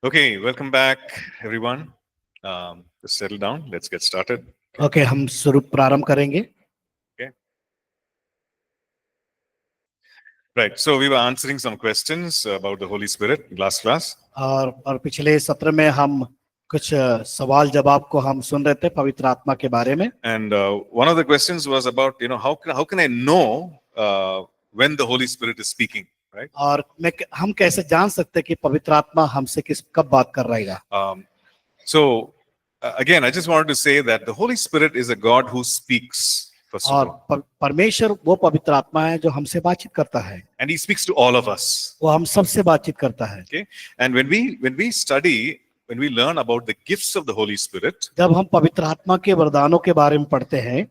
Okay, welcome back, everyone. Just settle down. Let's get started. Okay, हम शुरू प्रारंभ करेंगे. Okay. Right. So we were answering some questions about the Holy Spirit last class. और पिछले सत्र में हम कुछ सवाल जवाब को हम सुन रहे थे पवित्र आत्मा के बारे में. And one of the questions was about, how can I know when the Holy Spirit is speaking, right? और हम कैसे जान सकते हैं कि पवित्र आत्मा हमसे कब बात कर रहेगा. So again, I just wanted to say that the Holy Spirit is a God who speaks. First of all. और परमेश्वर वो पवित्र आत्मा है जो हमसे बातचीत करता है. And he speaks to all of us. वो हम सबसे बातचीत करता है. Okay. And when we study, when we learn about the gifts of the Holy Spirit, जब हम पवित्र आत्मा के वरदानों के बारे में पढ़ते हैं,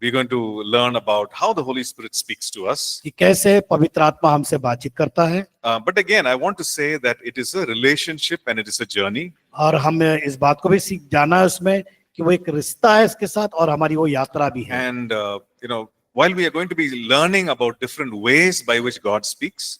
we're going to learn about how the Holy Spirit speaks to us. कि कैसे पवित्र आत्मा हमसे बातचीत करता है. But again, I want to say that it is a relationship and it is a journey. और हमें इस बात को भी सीख जाना है उसमें कि वो एक रिश्ता है इसके साथ और हमारी वो यात्रा भी है. And while we are going to be learning about different ways by which God speaks,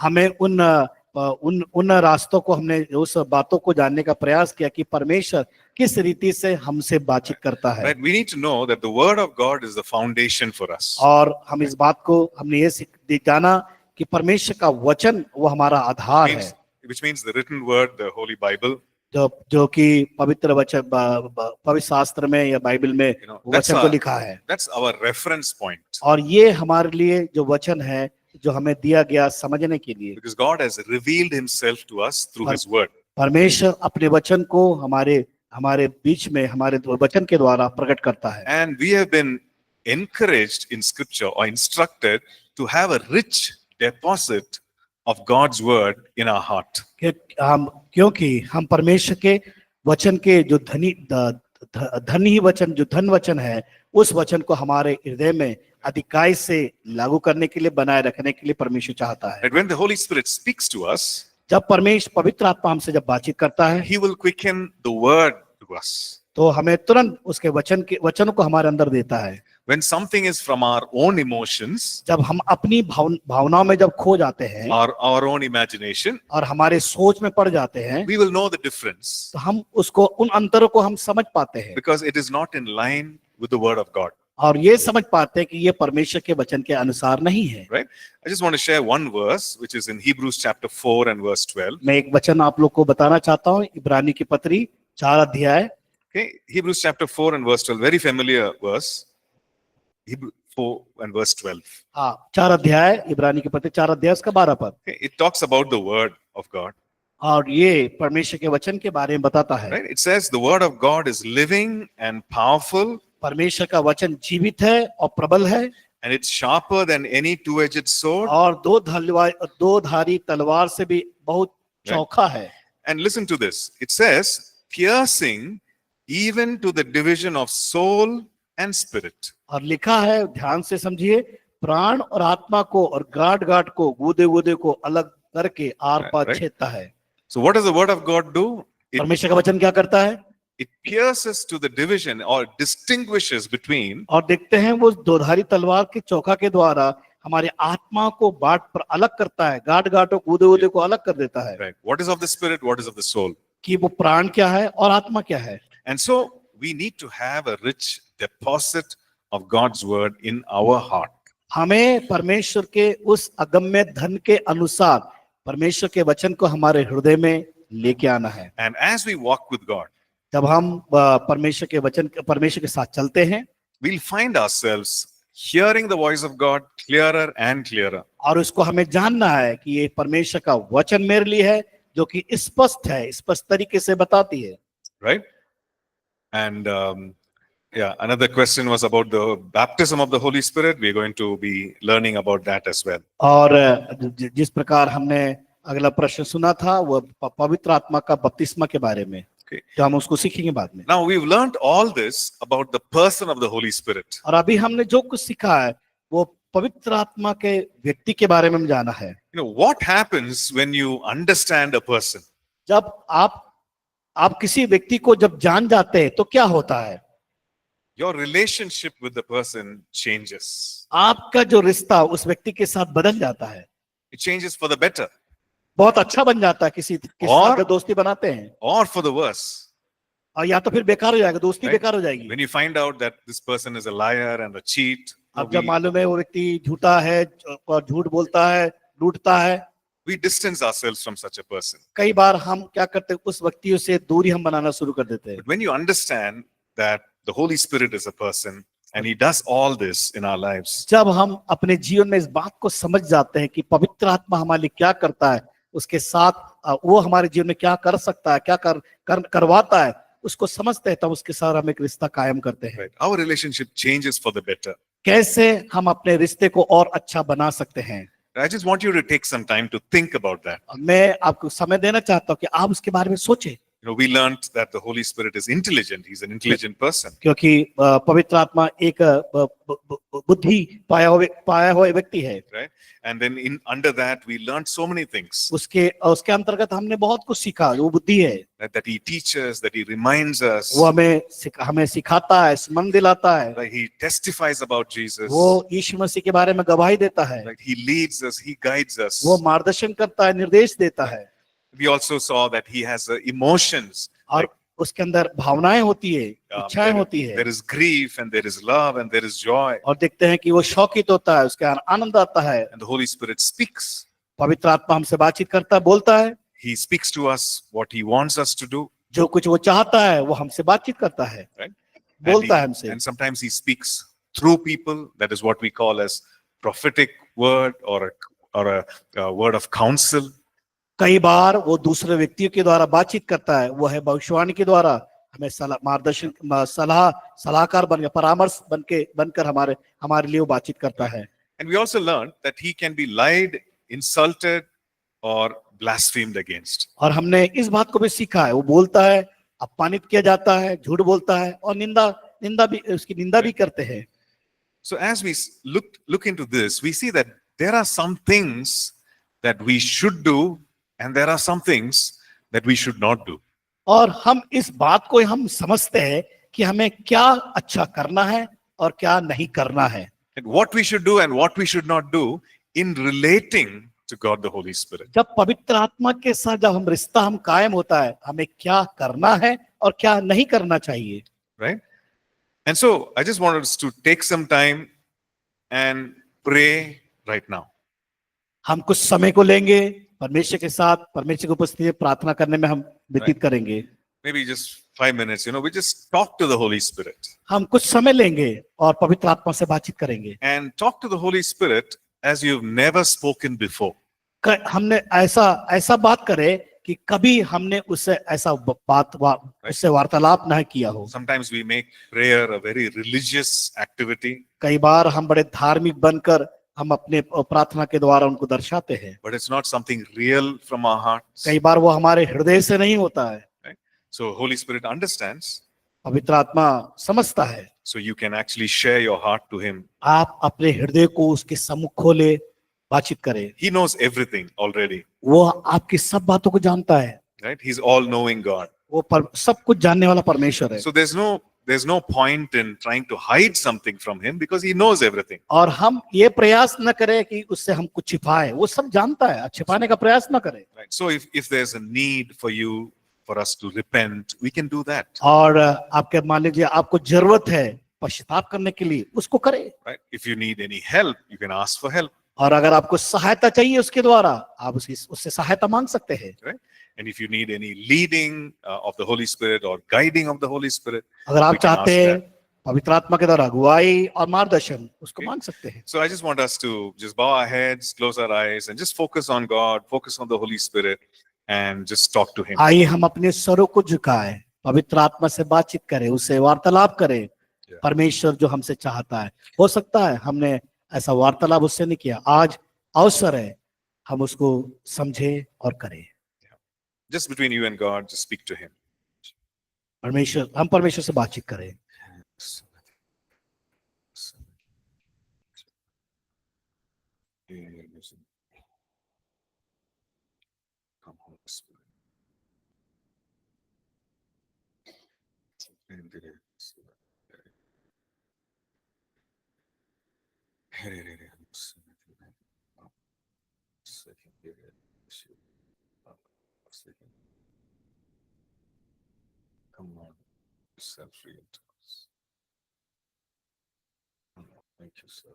हमें उन रास्तों को हमने उस बातों को जानने का प्रयास किया कि परमेश्वर किस रीति से हमसे बातचीत करता है. right? We need to know that the Word of God is the foundation for us. और हम इस बात को हमने ये जाना कि परमेश्वर का वचन वो हमारा आधार है. Which means the written word, the Holy Bible. जो कि पवित्र वचन पवित्र शास्त्र में या बाइबल में वचन को लिखा है. That's our reference point. और ये हमारे लिए जो वचन है जो हमें दिया गया समझने के लिए. Because God has revealed himself to us through his word. परमेश्वर अपने वचन को हमारे बीच में हमारे वचन के द्वारा प्रकट करता है. And we have been encouraged in scripture or instructed to have a rich deposit of God's word in our heart. क्योंकि हम परमेश्वर के वचन के जो धनी वचन जो धन वचन है उस वचन को हमारे हृदय में अधिकाई से लागू करने के लिए बनाए रखने के लिए परमेश्वर चाहता है. And when the Holy Spirit speaks to us, जब परमेश्वर पवित्र आत्मा हमसे जब बातचीत करता है, he will quicken the word to us. तो हमें तुरंत उसके वचनों को हमारे अंदर देता है. When something is from our own emotions, जब हम अपनी भावनाओं में जब खो जाते हैं or our own imagination, और हमारे सोच में पड़ जाते हैं, we will know the difference. तो हम उसको उन अंतरों को हम समझ पाते हैं. Because it is not in line with the word of God. और ये समझ पाते हैं कि ये परमेश्वर के वचन के अनुसार नहीं है. Right? I just want to share one verse which is in Hebrews chapter 4 and verse 12. मैं एक वचन आप लोग को बताना चाहता हूँ. इब्रानी की पत्री 4 अध्याय. Okay, Hebrews chapter 4 and verse 12, very familiar verse. Hebrews 4 and verse 12. हाँ, 4 अध्याय इब्रानी की पत्री 4 अध्याय उसका 12 पद. Okay, it talks about the word of God. और ये परमेश्वर के वचन के बारे में बताता है. Right? It says the word of God is living and powerful. परमेश्वर का वचन जीवित है और प्रबल है. And it's sharper than any two-edged sword. और दो धारी तलवार से भी बहुत चौखा है. And listen to this. It says piercing even to the division of soul and spirit. और लिखा है, ध्यान से समझिए, प्राण और आत्मा को और गांठ को गूदे को अलग करके आर पार छेदता है. So what does the word of God do? परमेश्वर का वचन क्या करता है? It pierces to the division or distinguishes between. और देखते हैं वो दोधारी तलवार के चौका के द्वारा हमारे आत्मा को बाट पर अलग करता है. गांठों गूदे को अलग कर देता है. Right. What is of the spirit? What is of the soul? कि वो प्राण क्या है और आत्मा क्या है. And so we need to have a rich deposit of God's word in our heart. हमें परमेश्वर के उस अगम्य धन के अनुसार परमेश्वर के वचन को हमारे हृदय में लेके आना है. And as we walk with God, जब हम परमेश्वर के साथ चलते हैं, we'll find ourselves hearing the voice of God clearer and clearer. और उसको हमें जानना है कि ये परमेश्वर का वचन मेरे लिए है जो कि स्पष्ट है, स्पष्ट तरीके से बताती है. Right? And another question was about the baptism of the Holy Spirit. We're going to be learning about that as well. और जिस प्रकार हमने अगला प्रश्न सुना था वो पवित्र आत्मा का बपतिस्मा के बारे में, तो हम उसको सीखेंगे बाद में. Now we've learned all this about the person of the Holy Spirit. और अभी हमने जो कुछ सीखा है वो पवित्र आत्मा के व्यक्ति के बारे में जाना है. What happens when you understand a person? जब आप किसी व्यक्ति को जब जान जाते हैं तो क्या होता है? your relationship with the person changes. आपका जो रिश्ता उस व्यक्ति के साथ बदल जाता है, It changes for the better बहुत अच्छा बन जाता है। किसी के साथ और- जब दोस्ती बनाते हैं, or for the worse. और या तो फिर बेकार हो जाएगा, दोस्ती Right? बेकार हो जाएगी। When you find out that this person is a liar and a cheat, अब जब मालूम है वो व्यक्ति झूठा है और झूठ बोलता है, लूटता है, we distance ourselves from such a person. कई बार हम क्या करते हैं, उस व्यक्तियों से दूरी हम बनाना शुरू कर देते हैं। But when you understand that the Holy Spirit is a person and he does all this in our lives, जब हम अपने जीवन में इस बात को समझ जाते हैं कि पवित्र आत्मा हमारे लिए क्या करता है, उसके साथ वो हमारे जीवन में क्या कर सकता है, क्या करवाता है, उसको समझते हैं, तब उसके साथ हम एक रिश्ता कायम करते हैं। right, our relationship changes for the better. कैसे हम अपने रिश्ते को और अच्छा बना सकते हैं? I just want you to take some time to think about that. मैं आपको समय देना चाहता हूँ कि आप उसके बारे में सोचें, We learned that the Holy Spirit is intelligent. He's an intelligent person. क्योंकि पवित्र आत्मा एक बुद्धि पाया हुआ व्यक्ति है। Right? And then under that, we learned so many things. उसके अंतर्गत हमने बहुत कुछ सीखा। वो बुद्धि है, That he teaches, that he reminds us, वो हमें सिखाता है, स्मरण दिलाता है, that he testifies about Jesus, वो यीशु मसीह के बारे में गवाही देता है, that he leads us, he guides us. वो मार्गदर्शन करता है, निर्देश देता है। We also saw that he has emotions. और उसके अंदर भावनाएं होती है, इच्छाएं होती है, There is grief and there is love and there is joy. और देखते हैं कि वो शौकित होता है, उसके आनंद आता है। And the Holy Spirit speaks. पवित्र आत्मा हमसे बातचीत करता है, बोलता है, He speaks to us what he wants us to do. जो कुछ वो चाहता है वो हमसे बातचीत करता है, Right? बोलता है हमसे। And sometimes he speaks through people. That is what we call as prophetic word or a word of counsel. कई बार वो दूसरे व्यक्तियों के द्वारा बातचीत करता है, वो है भविष्यवाणी के द्वारा हमें मार्गदर्शन, सलाहकार परामर्श बनकर हमारे लिए वो बातचीत करता है। And we also learned that he can be lied, insulted, or blasphemed against. और हमने इस बात को भी सीखा है, वो बोलता है, अपमानित किया जाता है, झूठ बोलता है, और उसकी निंदा भी करते हैं। So as we look into this, we see that there are some things that we should do and there are some things that we should not do. और हम इस बात को हम समझते हैं कि हमें क्या अच्छा करना है और क्या नहीं करना है। And what we should do and what we should not do in relating to God the Holy Spirit. जब पवित्र आत्मा के साथ जब हम रिश्ता कायम होता है, हमें क्या करना है और क्या नहीं करना चाहिए। Right? And so I just wanted us to take some time and pray right now. हम कुछ समय को लेंगे परमेश्वर के साथ, परमेश्वर की उपस्थिति में प्रार्थना करने में हम व्यतीत करेंगे। Maybe just 5 minutes, we just talk to the Holy Spirit. हम कुछ समय लेंगे और पवित्र आत्मा से बातचीत करेंगे। And talk to the Holy Spirit as you've never spoken before. हमने ऐसा बात करे कि कभी हमने उससे उससे वार्तालाप नहीं किया हो। Sometimes we make prayer a very religious activity. कई बार हम बड़े धार्मिक बनकर हम अपने प्रार्थना के द्वारा उनको दर्शाते हैं, But it's not something real from our hearts. कई बार वो हमारे हृदय से नहीं होता है। Right? So Holy Spirit understands. पवित्र आत्मा समझता है। So you can actually share your heart to him. आप अपने हृदय को उसके सम्मुख खोले, बातचीत करें। He knows everything already. वो आपकी सब बातों को जानता है। Right? He's all-knowing God. वो सब कुछ जानने वाला परमेश्वर है। So there's no point in trying to hide something from him because he knows everything. और हम ये प्रयास न करें कि उससे हम कुछ छिपाए, वो सब जानता है, छिपाने का प्रयास न करें। Right? So if there's a need for us to repent, we can do that. और आपके मान लीजिए आपको जरूरत है पश्चाताप करने के लिए, उसको करें। Right? If you need any help, you can ask for help. और अगर आपको सहायता चाहिए उसके द्वारा, आप उससे सहायता मांग सकते हैं। Right? And if you need any leading of the Holy Spirit or guiding of the Holy Spirit, अगर आप we can ask चाहते हैं that. पवित्र आत्मा के द्वारा अगुवाई और मार्गदर्शन, उसको मांग सकते हैं। So I just want us to just bow our heads, close our eyes, and just focus on God, focus on the Holy Spirit, and just talk to Him. आइए हम अपने स्वरों को झुकाएं, पवित्र आत्मा से बातचीत करें, उससे वार्तालाप करें। परमेश्वर जो हमसे चाहता है, हो सकता है हमने ऐसा वार्तालाप उससे नहीं किया, आज अवसर है हम उसको समझे और करें। Just between you and God, just speak to Him. हम परमेश्वर से बातचीत करें। Come, Holy Spirit. Come on, self-real to us. Thank you, sir.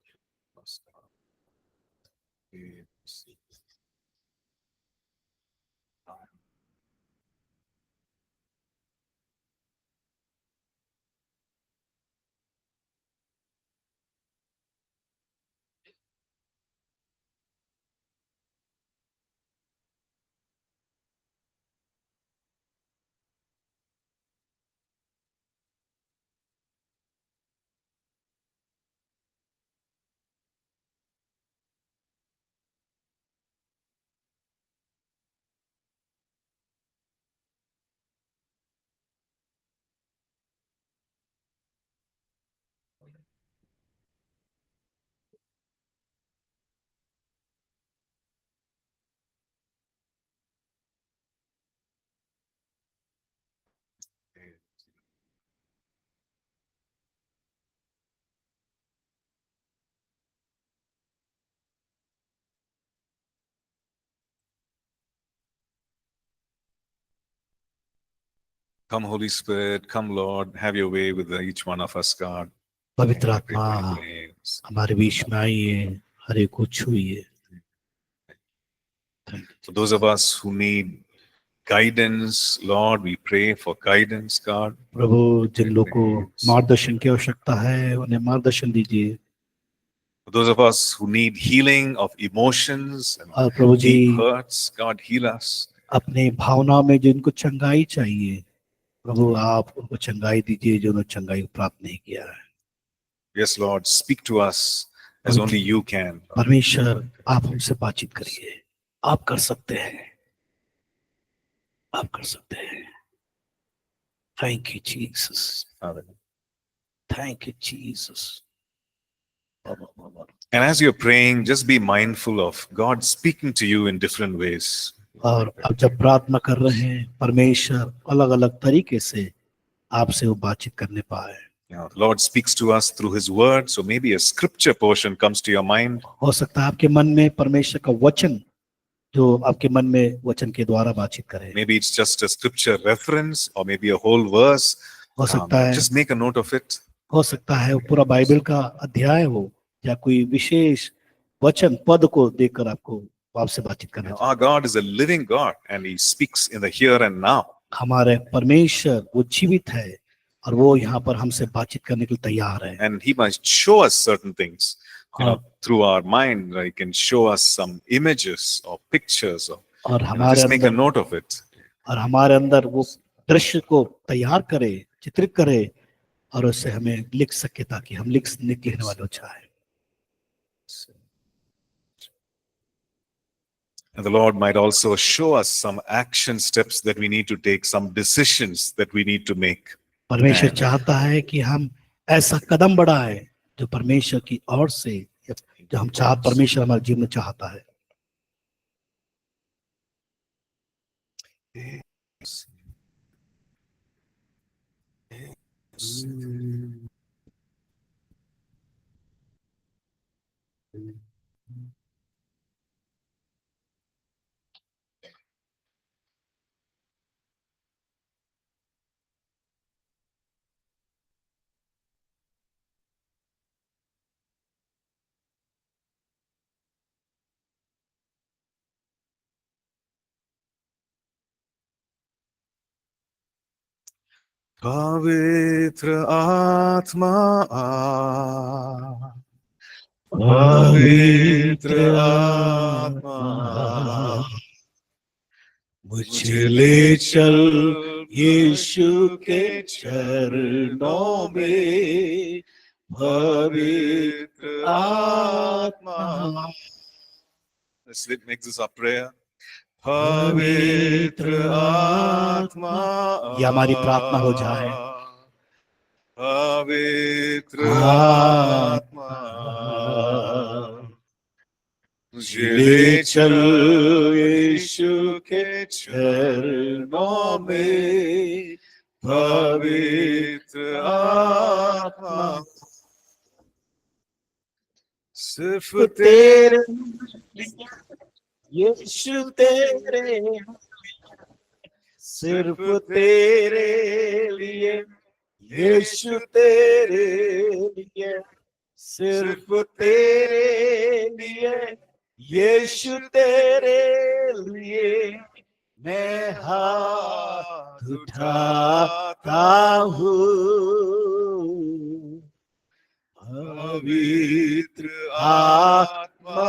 Come, Holy Spirit, come, Lord, have your way with each one of us, God. पवित्र आत्मा हमारे बीच में आइए, हर एक को छुइए। For those of us who need guidance, Lord, we pray for guidance, God. प्रभु, जिन लोगों को मार्गदर्शन की आवश्यकता है, उन्हें मार्गदर्शन दीजिए। For those of us who need healing of emotions and और प्रभु जी, deep hurts, God, heal us. अपने भावनाओं में जिनको चंगाई चाहिए, प्रभु आप उनको चंगाई दीजिए, जो उन्होंने चंगाई को प्राप्त नहीं किया है। Yes, Lord, speak to us as only you can. परमेश्वर, आप हमसे बातचीत करिए, आप कर सकते हैं, आप कर सकते हैं। Thank you Jesus, thank you Jesus. And as you're praying, just be mindful of God speaking to you in different ways. और अब जब प्रार्थना कर रहे हैं, परमेश्वर अलग अलग तरीके से आपसे वो बातचीत करने पाए। The Lord speaks to us through His Word, so maybe a scripture portion comes to your mind. हो सकता है आपके मन में परमेश्वर का वचन, जो आपके मन में वचन के द्वारा बातचीत करे। Maybe it's just a scripture reference, or maybe a whole verse. हो सकता है, Just make a note of it. हो सकता है वो पूरा बाइबल का अध्याय हो, या कोई विशेष वचन पद को देखकर आपको आपसे बातचीत करना चाहिए। Our God is a living God, and He speaks in the here and now. हमारे परमेश्वर वो जीवित है, और वो यहाँ पर हमसे बातचीत करने के लिए तैयार है। And He must show us certain things, through our mind. He can show us some images or pictures, or just make a note of it. और हमारे अंदर वो दृश्य को तैयार करे, चित्रित करे, और उससे हमें लिख सके, ताकि हम लिखने वाले हो चाहे। And the Lord might also show us some action steps that we need to take, some decisions that we need to make. परमेश्वर चाहता है कि हम ऐसा कदम बढ़ाएं जो परमेश्वर की ओर से, जो हम परमेश्वर हमारे जीवन में चाहता है। पवित्र आत्मा आ, पवित्र आत्मा मुझे ले चल यीशु के चरणों में, पवित्र आत्मा। Let's make this our prayer. पवित्र आत्मा, ये हमारी प्रार्थना हो जाए। पवित्र आत्मा मुझे ले चल यीशु के चरणों में, पवित्र आत्मा सिर्फ तेरे यीशु तेरे, सिर्फ तेरे लिए, यीशु तेरे लिए, सिर्फ तेरे लिए, यीशु तेरे लिए मैं हाथ उठाता हूँ। पवित्र आत्मा,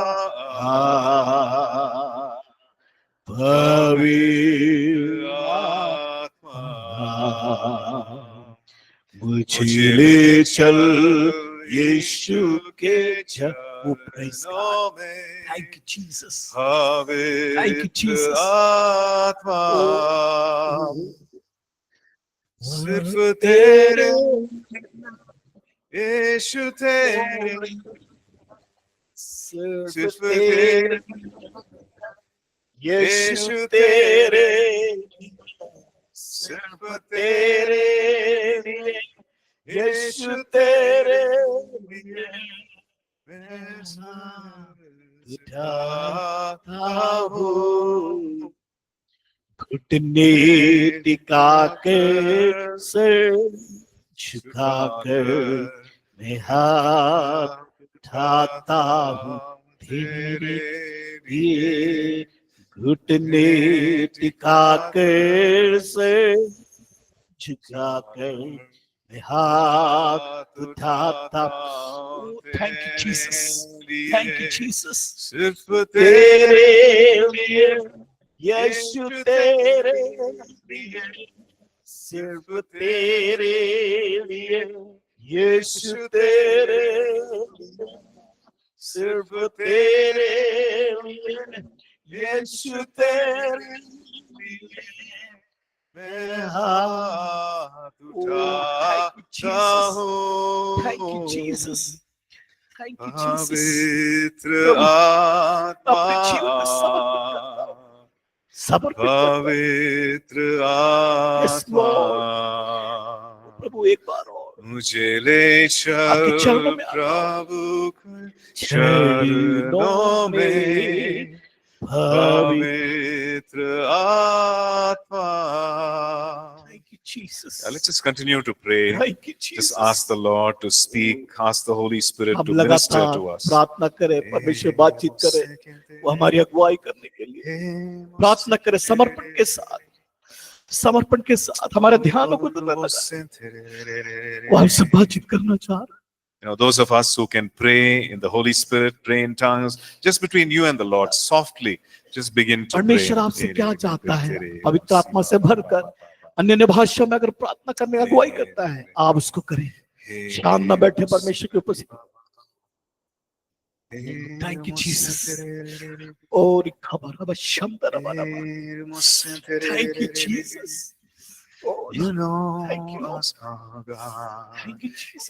पवित्र आत्मा मुझे ले चल यीशु के चरणों में। थैंक यू जीसस, पवित्र आत्मा सिर्फ तेरे, यीशु तेरे, सिर्फ तेरे, यीशु तेरे, सिर्फ तेरे लिए, यीशु तेरे लिए मैं उठाता हूँ। घुटने टिका कर, सर झुका कर मैं हाथ उठाता हूँ तेरे लिए। घुटने टिका कर, सर झुका कर मैं हाथ उठाता हूँ। Thank you Jesus, thank you Jesus. सिर्फ तेरे लिए, यीशु तेरे लिए, सिर्फ तेरे लिए, यीशु तेरे लिए, सिर्फ तेरे लिए, यीशु तेरे लिए मैं हाथ उठाता हूँ। Thank you Jesus, thank you Jesus. पवित्र आत्मा अपने जीवन में समर्पित करता हूँ। पवित्र Yes, Lord. आत्मा प्रभु एक बार और मुझे ले आपके चल चरणों में आता हूँ। प्रभु के चरणों में। पवित्र आत्मा। Thank you, Jesus. Let's just continue to pray. Thank you, Jesus. Just ask the Lord to speak, ask the Holy Spirit हम to minister लगातार to us. प्रार्थना करें, परमेश्वर बातचीत करे, वो हमारी अगुवाई करने के लिए प्रार्थना करें। समर्पण के साथ, समर्पण के साथ हमारे ध्यानों को वो हमसे बातचीत करना चाह रहा है। You know, those of us who can pray in the Holy Spirit, pray in tongues, just between you and the Lord, softly, just begin to pray. परमेश्वर आपसे क्या चाहता है? पवित्र आत्मा से भरकर अन्य भाषा में अगर प्रार्थना करने की अगुवाई करता है, आप उसको करें। शांत न बैठे परमेश्वर के उपस्थिति। Thank you, Jesus. Oh, thank you, Jesus. Oh, you know thank you, Lord. us, oh God. Thank you, Jesus.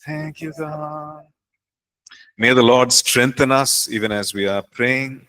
Thank you, God. May the Lord strengthen us even as we are praying.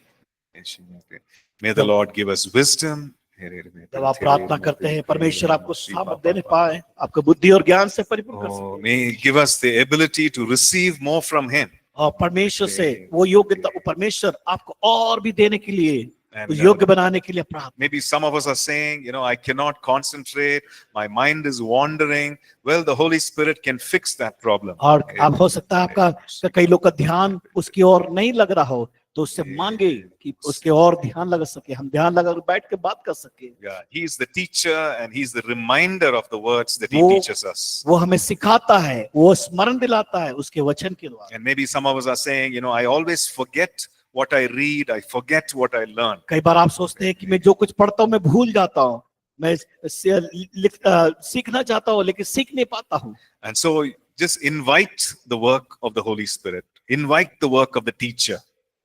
May the Lord give us wisdom. जब आप प्रार्थना करते हैं, परमेश्वर आपको सामर्थ देने पाए, आपको बुद्धि और ज्ञान से परिपूर्ण कर सके। May He give us the ability to receive more from Him. और परमेश्वर से वो योग्यता, परमेश्वर आपको और भी देने के लिए, योग्य बनाने के लिए प्रार्थना। Maybe some of us are saying, you know, I cannot concentrate, my mind is wandering. Well, the Holy Spirit can fix that problem. और आप हो सकता है आपका कई लोग का ध्यान उसकी ओर नहीं लग रहा हो, तो उससे मांगे कि उसके और ध्यान लगा सके, हम ध्यान लगा बैठ के बात कर सके। Yeah, He is the teacher and He is the reminder of the words that He teaches us. वो हमें सिखाता है, वो स्मरण दिलाता है उसके वचन के द्वारा। And maybe some of us are saying, you know, I always forget what I read, I forget what I learn. कई बार आप सोचते हैं कि मैं जो कुछ पढ़ता हूँ मैं भूल जाता हूँ, मैं सीखना चाहता हूँ लेकिन सीख नहीं पाता हूँ। And so just invite the work of the Holy Spirit, invite the work of the teacher.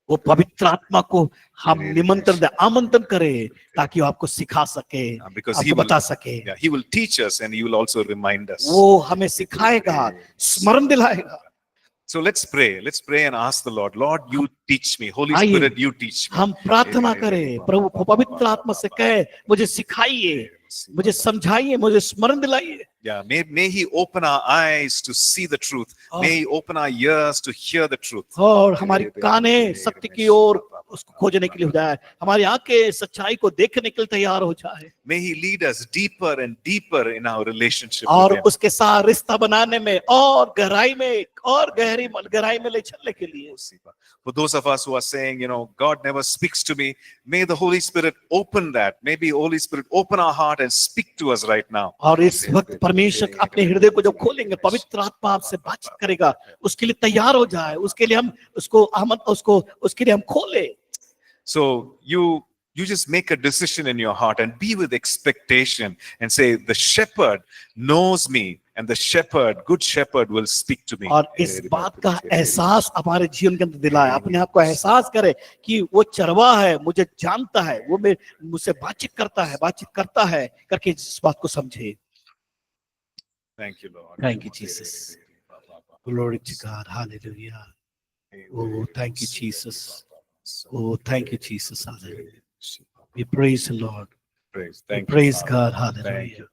वो पवित्र आत्मा को हम निमंत्रण दे, आमंत्रण करें ताकि वो आपको सिखा सके, आपको बता सके। Yeah, He will teach us and He will also remind us. वो हमें सिखाएगा, स्मरण दिलाएगा। So let's pray and ask the Lord, Lord, you teach me. Holy आइए, Spirit, you teach me. हम प्रार्थना करें, प्रभु पवित्र आत्मा से कहे, मुझे सिखाइए, मुझे समझाइए, मुझे स्मरण दिलाइए। Yeah, may He open our eyes to see the truth. May He open our ears to hear the truth. और हमारी कानें सत्य की ओर उसको खोजने के लिए हो जाए, हमारी आंखें सच्चाई को देखने के लिए तैयार हो जाए, May He lead us deeper and deeper in our relationship और with Him. उसके साथ रिश्ता बनाने में और गहराई में और गहराई में ले चलने के लिए। For those of us who are saying, God never speaks to me, may the Holy Spirit open that. Maybe Holy Spirit open our heart and speak to us right now. और इस वक्त परमेश्वर अपने हृदय को जब खोलेंगे, पवित्र आत्मा आपसे बातचीत करेगा, उसके लिए तैयार हो जाए, उसके लिए हम उसके लिए हम खोले। So you just make a decision in your heart and be with expectation and say, the shepherd knows me and the good shepherd will speak to me. और इस बात का एहसास हमारे जीवन के अंदर दिलाए, अपने आप को एहसास करे कि वो चरवाहा है, मुझे जानता है, वो मुझसे बातचीत करता है करके इस बात को समझे। Thank you, Lord. Thank you, Jesus. Glory to God. Hallelujah. Oh, thank you, Jesus. Oh, thank you, Jesus. Hallelujah. We praise the Lord. Praise. We Thank praise you, God. Father. Hallelujah. Thank you.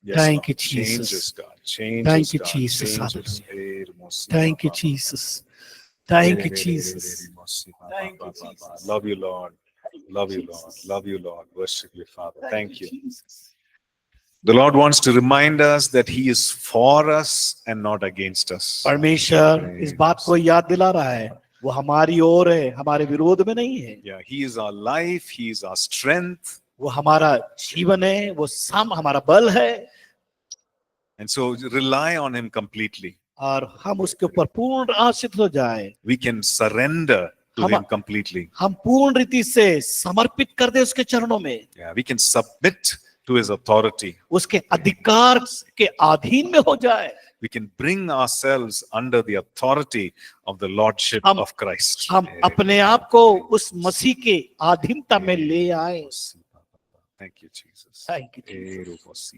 Yes, Thank Lord. you, Jesus. Change us, God. Change Thank us, you, God. Jesus. Change us. Thank you, Jesus. Thank you, Jesus. Thank you, Jesus. Love you, Lord. Love you, Lord. Love you, Lord. Worship you, Father. Thank you. Jesus. The Lord wants to remind us that He is for us and not against us. परमेश्वर इस बात को याद दिला रहा है, वो हमारी ओर है, हमारे विरोध में नहीं है। Yeah, He is our life. He is our strength. वो हमारा जीवन है, वो हमारा बल है, And so rely on Him completely. और हम उसके ऊपर पूर्ण आश्रित हो जाए। We can surrender to Him completely. हम पूर्ण रीति से समर्पित कर दे उसके चरणों में। Yeah, we can submit to His authority. उसके अधिकार के अधीन में हो जाए। We can bring ourselves under the authority of the Lordship of Christ. हम अपने आप को उस मसीह के अधीनता में ले आए। Thank you, Jesus. Thank you, Jesus.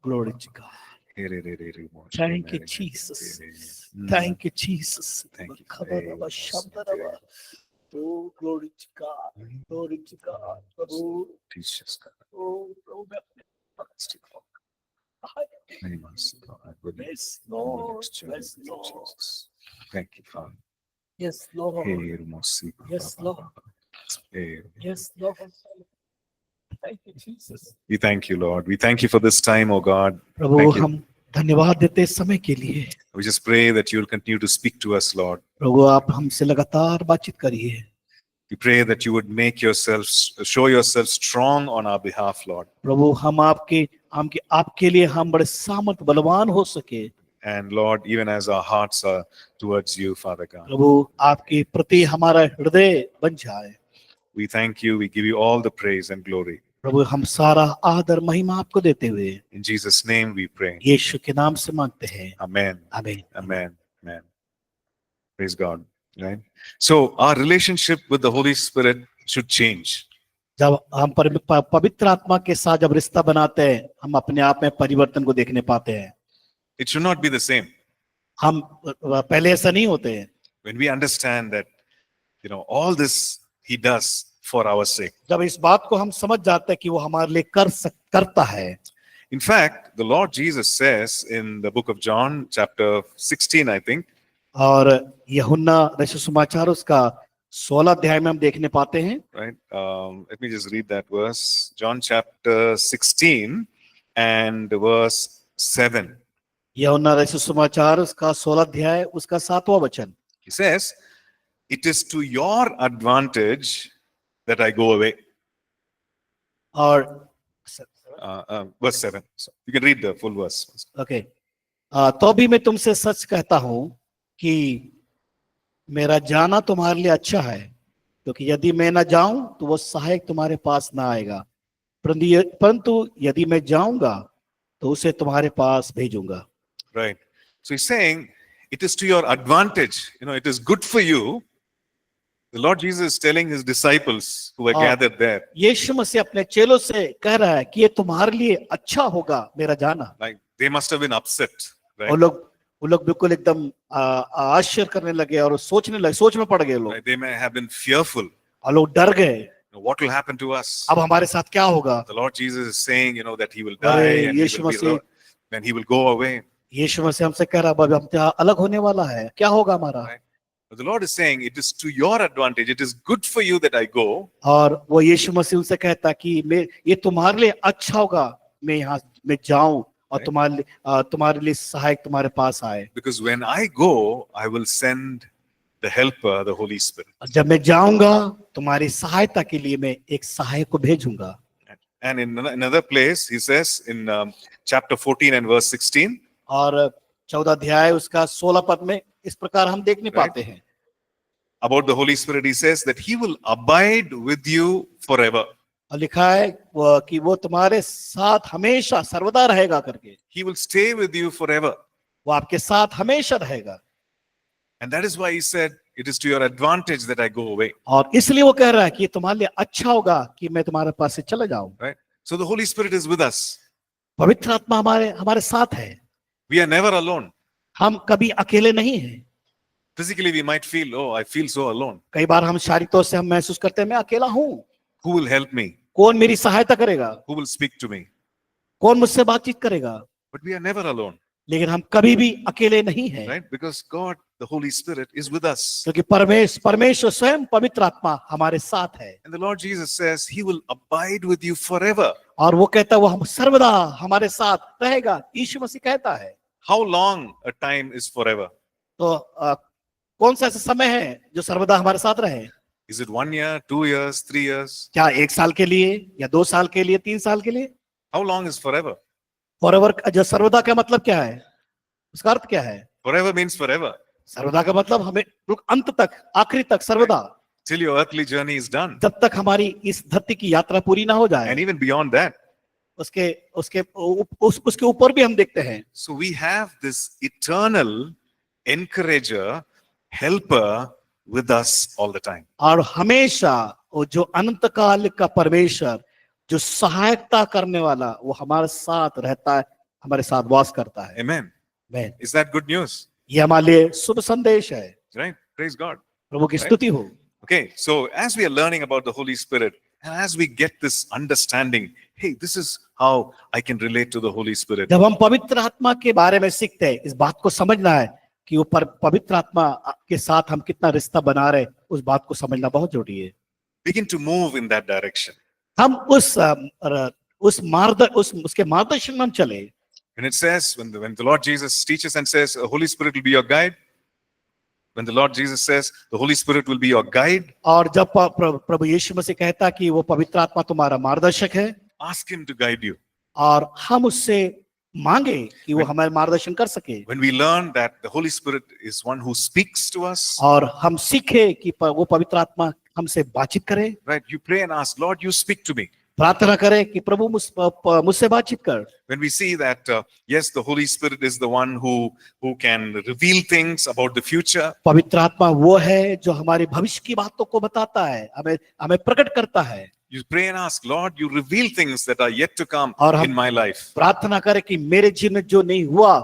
Glory to God. Thank you, Jesus. Thank you, Jesus. Thank you. Oh, glory to God. Glory to God. Oh, Teach us, God. oh, oh, yes, Lord. Yes, Lord. Thank you, Father. Yes, Lord. Yes, Lord. Yes, Lord. Thank you, Jesus. We thank you, Lord. We thank you for this time, oh God. Prabhu Thank you. हम धन्यवाद देते इस समय के लिए। We just pray that you will continue to speak to us, Lord. प्रभु आप हमसे लगातार बातचीत करिए। We pray that you would show yourself strong on our behalf, Lord. प्रभु हम आपके लिए हम बड़े सामर्थ बलवान हो सके। And Lord, even as our hearts are towards you, Father God. प्रभु आपके प्रति हमारा हृदय बन जाए। We thank you. We give you all the praise and glory. प्रभु हम सारा आदर महिमा आपको देते हुए In Jesus' name we pray. यीशु के नाम से मांगते हैं। Amen. आमीन। Amen. Amen. Praise God. Right? So our relationship with the Holy Spirit should change. जब हम पवित्र आत्मा के साथ जब रिश्ता बनाते हैं, हम अपने आप में परिवर्तन को देखने पाते हैं। It should not be the same. हम पहले ऐसा नहीं होते हैं। When we understand that, all this He does for our sake. जब इस बात को हम समझ जाते हैं कि वो हमारे लिए करता है। In fact, the Lord Jesus says in the book of John, chapter 16, I think. और यूहन्ना रचित सुसमाचार उसका 16 अध्याय में हम देखने पाते हैं। Right. Let me just read that verse. John chapter 16 and verse 7. यूहन्ना रचित सुसमाचार उसका 16 अध्याय उसका 7वां वचन। He says, "It is to your advantage that I go away." और verse 7. So you can read the full verse. Okay, तो भी मैं तुमसे सच कहता हूं कि मेरा जाना तुम्हारे लिए अच्छा है, क्योंकि यदि मैं ना जाऊं तो वो सहायक तुम्हारे पास ना आएगा, परंतु यदि मैं जाऊंगा तो उसे तुम्हारे पास भेजूंगा। Right. So he's saying it is to your advantage. It is good for you. The Lord Jesus is telling his disciples who were gathered there. यीशु मसीह अपने चेलों से कह रहा है कि ये तुम्हारे लिए अच्छा होगा मेरा जाना। Like they must have been upset, right? वो वो लोग बिल्कुल एकदम आश्चर्य करने लगे और सोचने लगे, सोच में पड़ गए लोग, Right? They may have been fearful. और लोग डर गए, What will happen to us? अब हमारे साथ क्या होगा? The Lord Jesus is saying, that he will अरे die and Yeshu Masih, then he will go away. यीशु मसीह हमसे कह रहा अब हम क्या अलग होने वाला है, क्या होगा हमारा? Right? But the Lord is saying, it is to your advantage. It is good for you that I go. और वो यीशु मसीह उनसे कहता कि मैं, ये तुम्हारे लिए अच्छा होगा मैं यहाँ मैं जाऊं और तुम्हारे लिए सहायक तुम्हारे पास आए। Because when I go, I will send the helper, the Holy Spirit. जब मैं जाऊंगा तुम्हारी सहायता के लिए मैं एक सहायक को भेजूंगा। And in another place, he says in chapter 14 and verse 16. और 14 अध्याय उसका 16 पद में इस प्रकार हम देखने पाते हैं। About the Holy Spirit, he says that he will abide with you forever. और लिखा है कि वो तुम्हारे साथ हमेशा सर्वदा रहेगा करके। He will stay with you forever. वो आपके साथ हमेशा रहेगा। And that is why he said, it is to your advantage that I go away. और इसलिए वो कह रहा है कि तुम्हारे लिए अच्छा होगा कि मैं तुम्हारे पास से चले जाऊं। Right? So the Holy Spirit is with us. पवित्र आत्मा हमारे साथ है। We are never alone. हम कभी अकेले नहीं हैं। Physically, we might feel, oh, I feel so alone. कई बार हम शारीरिक तौर से हम महसूस करते हैं मैं अकेला हूं। Who will help me? कौन मेरी सहायता करेगा? Who will speak to me? कौन मुझसे बातचीत करेगा? But we are never alone. लेकिन हम कभी भी अकेले नहीं हैं। Right? Because God, the Holy Spirit, is with us. क्योंकि परमेश्वर स्वयं पवित्र आत्मा हमारे साथ है। And the Lord Jesus says, he will abide with you forever. और वो कहता है वो हम सर्वदा हमारे साथ रहेगा। यीशु मसीह कहता है। How long a time is forever? तो कौन सा ऐसा समय है जो सर्वदा हमारे साथ रहे? Is it 1 year, 2 years, 3 years? क्या 1 साल के लिए या 2 साल के लिए 3 साल के लिए? How long is forever? Forever जो सर्वदा का मतलब क्या है? उसका अर्थ क्या है? Forever means forever. सर्वदा का मतलब हमें अंत तक, आखिरी तक सर्वदा, Till your earthly journey is done. जब तक हमारी इस धरती की यात्रा पूरी ना हो जाए। And even beyond that. उसके ऊपर भी हम देखते हैं। So we have this eternal encourager, helper with us all the time. और हमेशा वो जो अनंत काल का परमेश्वर जो सहायता करने वाला वो हमारे साथ रहता है, हमारे साथ वास करता है। Amen. Amen. Is that good news? ये हमारे लिए शुभ संदेश है। Right? Praise God. प्रभु की स्तुति हो। Okay, so as we are learning about the Holy Spirit, and as we get this understanding, hey, this is how I can relate to the Holy Spirit. जब हम पवित्र आत्मा के बारे में सीखते हैं, इस बात को समझना है कि वो पवित्र आत्मा के साथ हम कितना रिश्ता बना रहे, उस बात को समझना बहुत जरूरी है। Begin to move in that direction. हम उसके मार्गदर्शन में हम चले। And it says, when the Lord Jesus teaches and says, the Holy Spirit will be your guide. When the Lord Jesus says, the Holy Spirit will be your guide. और जब प्रभु यीशु मसीह कहता कि वो पवित्र आत्मा तुम्हारा मार्गदर्शक है, Ask him to guide you. और हम उससे मांगे कि वो हमारे मार्गदर्शन कर सके। When we learn that the Holy Spirit is one who speaks to us, और हम सीखे कि वो पवित्र आत्मा हमसे बातचीत करे। right? You pray and ask, Lord, you speak to me. प्रार्थना करें कि प्रभु मुझसे बातचीत कर। When we see that, yes, the Holy Spirit is the one who can reveal things about the future. पवित्र आत्मा वो है जो हमारे भविष्य की बातों को बताता है, हमें प्रकट करता है। You pray and ask, Lord, you reveal things that are yet to come in my life. प्रार्थना करें कि मेरे जीवन में जो नहीं हुआ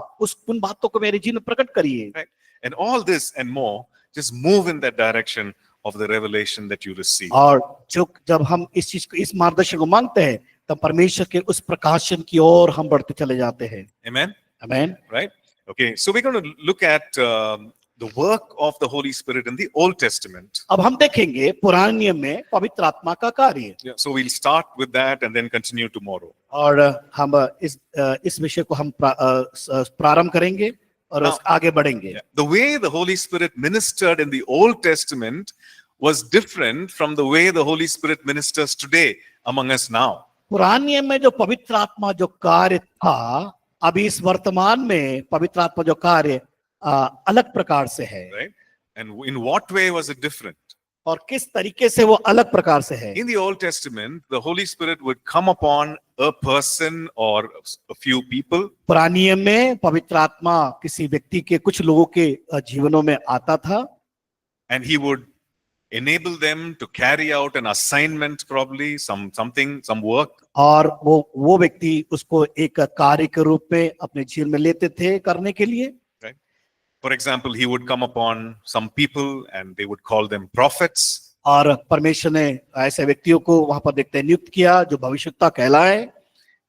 उन बातों को मेरे जीवन में प्रकट करिए। Right? And all this and more, just move in that direction of the revelation that you receive. और जब हम इस चीज को, इस मार्गदर्शन को मांगते हैं, तब परमेश्वर के उस प्रकाशन की ओर हम बढ़ते चले जाते हैं। Amen. Amen. Right? Okay, so we're going to look at the work of the Holy Spirit in the Old Testament. अब हम देखेंगे पुराने नियम में पवित्र आत्मा का कार्य। Yeah, so we'll start with that and then continue tomorrow. और हम इस विषय को हम प्रारंभ करेंगे और आगे बढ़ेंगे। The way the Holy Spirit ministered in the Old Testament was different from the way the Holy Spirit ministers today among us now. पुराने नियम में जो पवित्र आत्मा जो कार्य था, अभी इस वर्तमान में पवित्र आत्मा जो कार्य अलग प्रकार से है। Right? And in what way was it different? और किस तरीके से वो अलग प्रकार से है? In the Old Testament, the Holy Spirit would come upon a person or a few people. पुराने नियम में पवित्र आत्मा किसी व्यक्ति के, कुछ लोगों के जीवनों में आता था। And he would enable them to carry out an assignment, probably some work. और वो व्यक्ति उसको एक कार्य के रूप में अपने जीवन में लेते थे करने के लिए। Right? For example, he would come upon some people and they would call them prophets. और परमेश्वर ने ऐसे व्यक्तियों को वहां पर देखते हैं नियुक्त किया जो भविष्यवक्ता कहलाए,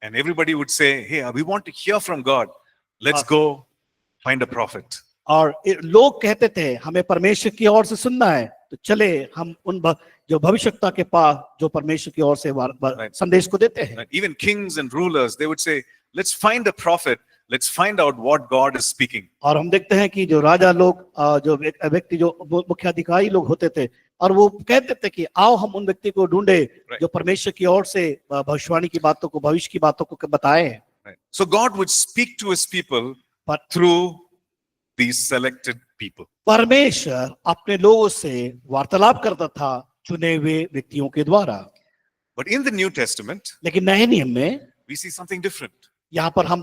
And everybody would say, hey, we want to hear from God. Let's go find a prophet. और लोग कहते थे हमें परमेश्वर की ओर से सुनना है, तो चले हम जो भविष्यवक्ता के पास जो परमेश्वर की ओर से संदेश को देते हैं। Right? Even kings and rulers, they would say, let's find a prophet. Let's find out what God is speaking. और हम देखते हैं कि जो राजा लोग, जो व्यक्ति जो मुख्य अधिकारी लोग होते थे, और वो कहते थे कि आओ हम उन व्यक्ति को ढूंढे जो परमेश्वर की ओर से भविष्यवाणी की बातों को, भविष्य की बातों को बताएं। Right? So God would speak to his people through these selected people. परमेश्वर अपने लोगों से वार्तालाप करता था चुने हुए व्यक्तियों के द्वारा। But in the New Testament, लेकिन नए नियम में we see something different. यहाँ पर हम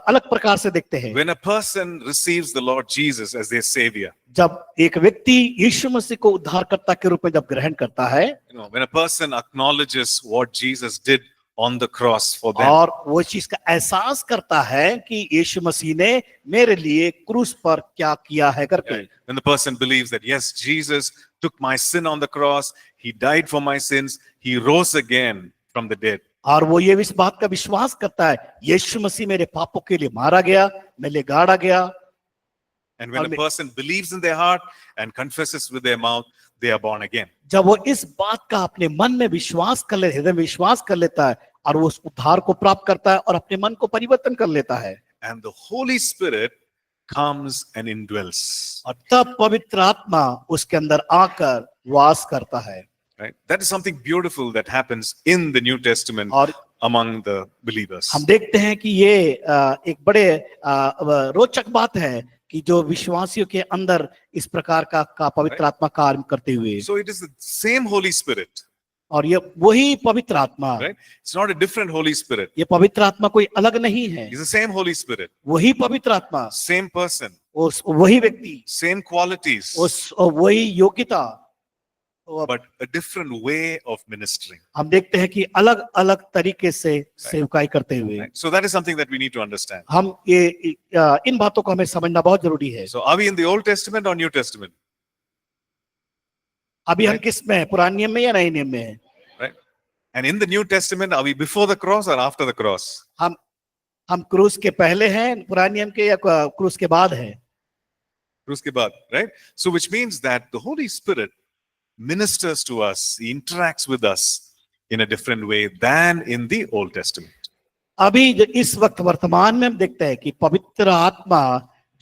अलग प्रकार से देखते हैं। When a person receives the Lord Jesus as their savior, जब एक व्यक्ति यीशु मसीह को उद्धारकर्ता के रूप में जब ग्रहण करता है, when a person acknowledges what Jesus did on the cross for them, और वो चीज का एहसास करता है कि यीशु मसीह ने मेरे लिए क्रूस पर क्या किया है करके, when the person believes that yes, Jesus took my sin on the cross, he died for my sins, he rose again from the dead. और वो ये इस बात का विश्वास करता है यीशु मसीह मेरे पापों के लिए मारा गया, मेरे लिए गाड़ा गया। And when a person believes in their heart and confesses with their mouth, they are born again. जब वो इस बात का अपने मन में विश्वास कर ले, हृदय में विश्वास कर लेता है, और वो उस उद्धार को प्राप्त करता है और अपने मन को परिवर्तन कर लेता है, And the Holy Spirit comes and indwells. और तब पवित्र आत्मा उसके अंदर आकर वास करता है। Right? That is something beautiful that happens in the New Testament और among the believers. हम देखते हैं कि ये एक बड़े रोचक बात है कि जो विश्वासियों के अंदर इस प्रकार का पवित्र आत्मा कार्य करते हुए, So it is the same Holy Spirit. और ये वही पवित्र आत्मा, Right? It's not a different Holy Spirit. ये पवित्र आत्मा कोई अलग नहीं है, It's the same Holy Spirit. वही पवित्र आत्मा, Same person. उस वही व्यक्ति, Same qualities. उस वही योग्यता, But a different way of ministering. हम देखते हैं कि अलग अलग तरीके से सेवकाई करते हुए। Right? So that is something that we need to understand. हम ये इन बातों को हमें समझना बहुत जरूरी है। So are we in the Old Testament or New Testament? अभी हम किस में है, पुराने नियम में या नए नियम में है? Right? And in the New Testament, are we before the cross or after the cross? हम क्रूस के पहले हैं पुराने नियम के, या क्रूस के बाद है? Cruz ke baad, right? So which means that the Holy Spirit ministers to us, he interacts with us in a different way than in the Old Testament. अभी इस वक्त वर्तमान में हम देखते हैं कि पवित्र आत्मा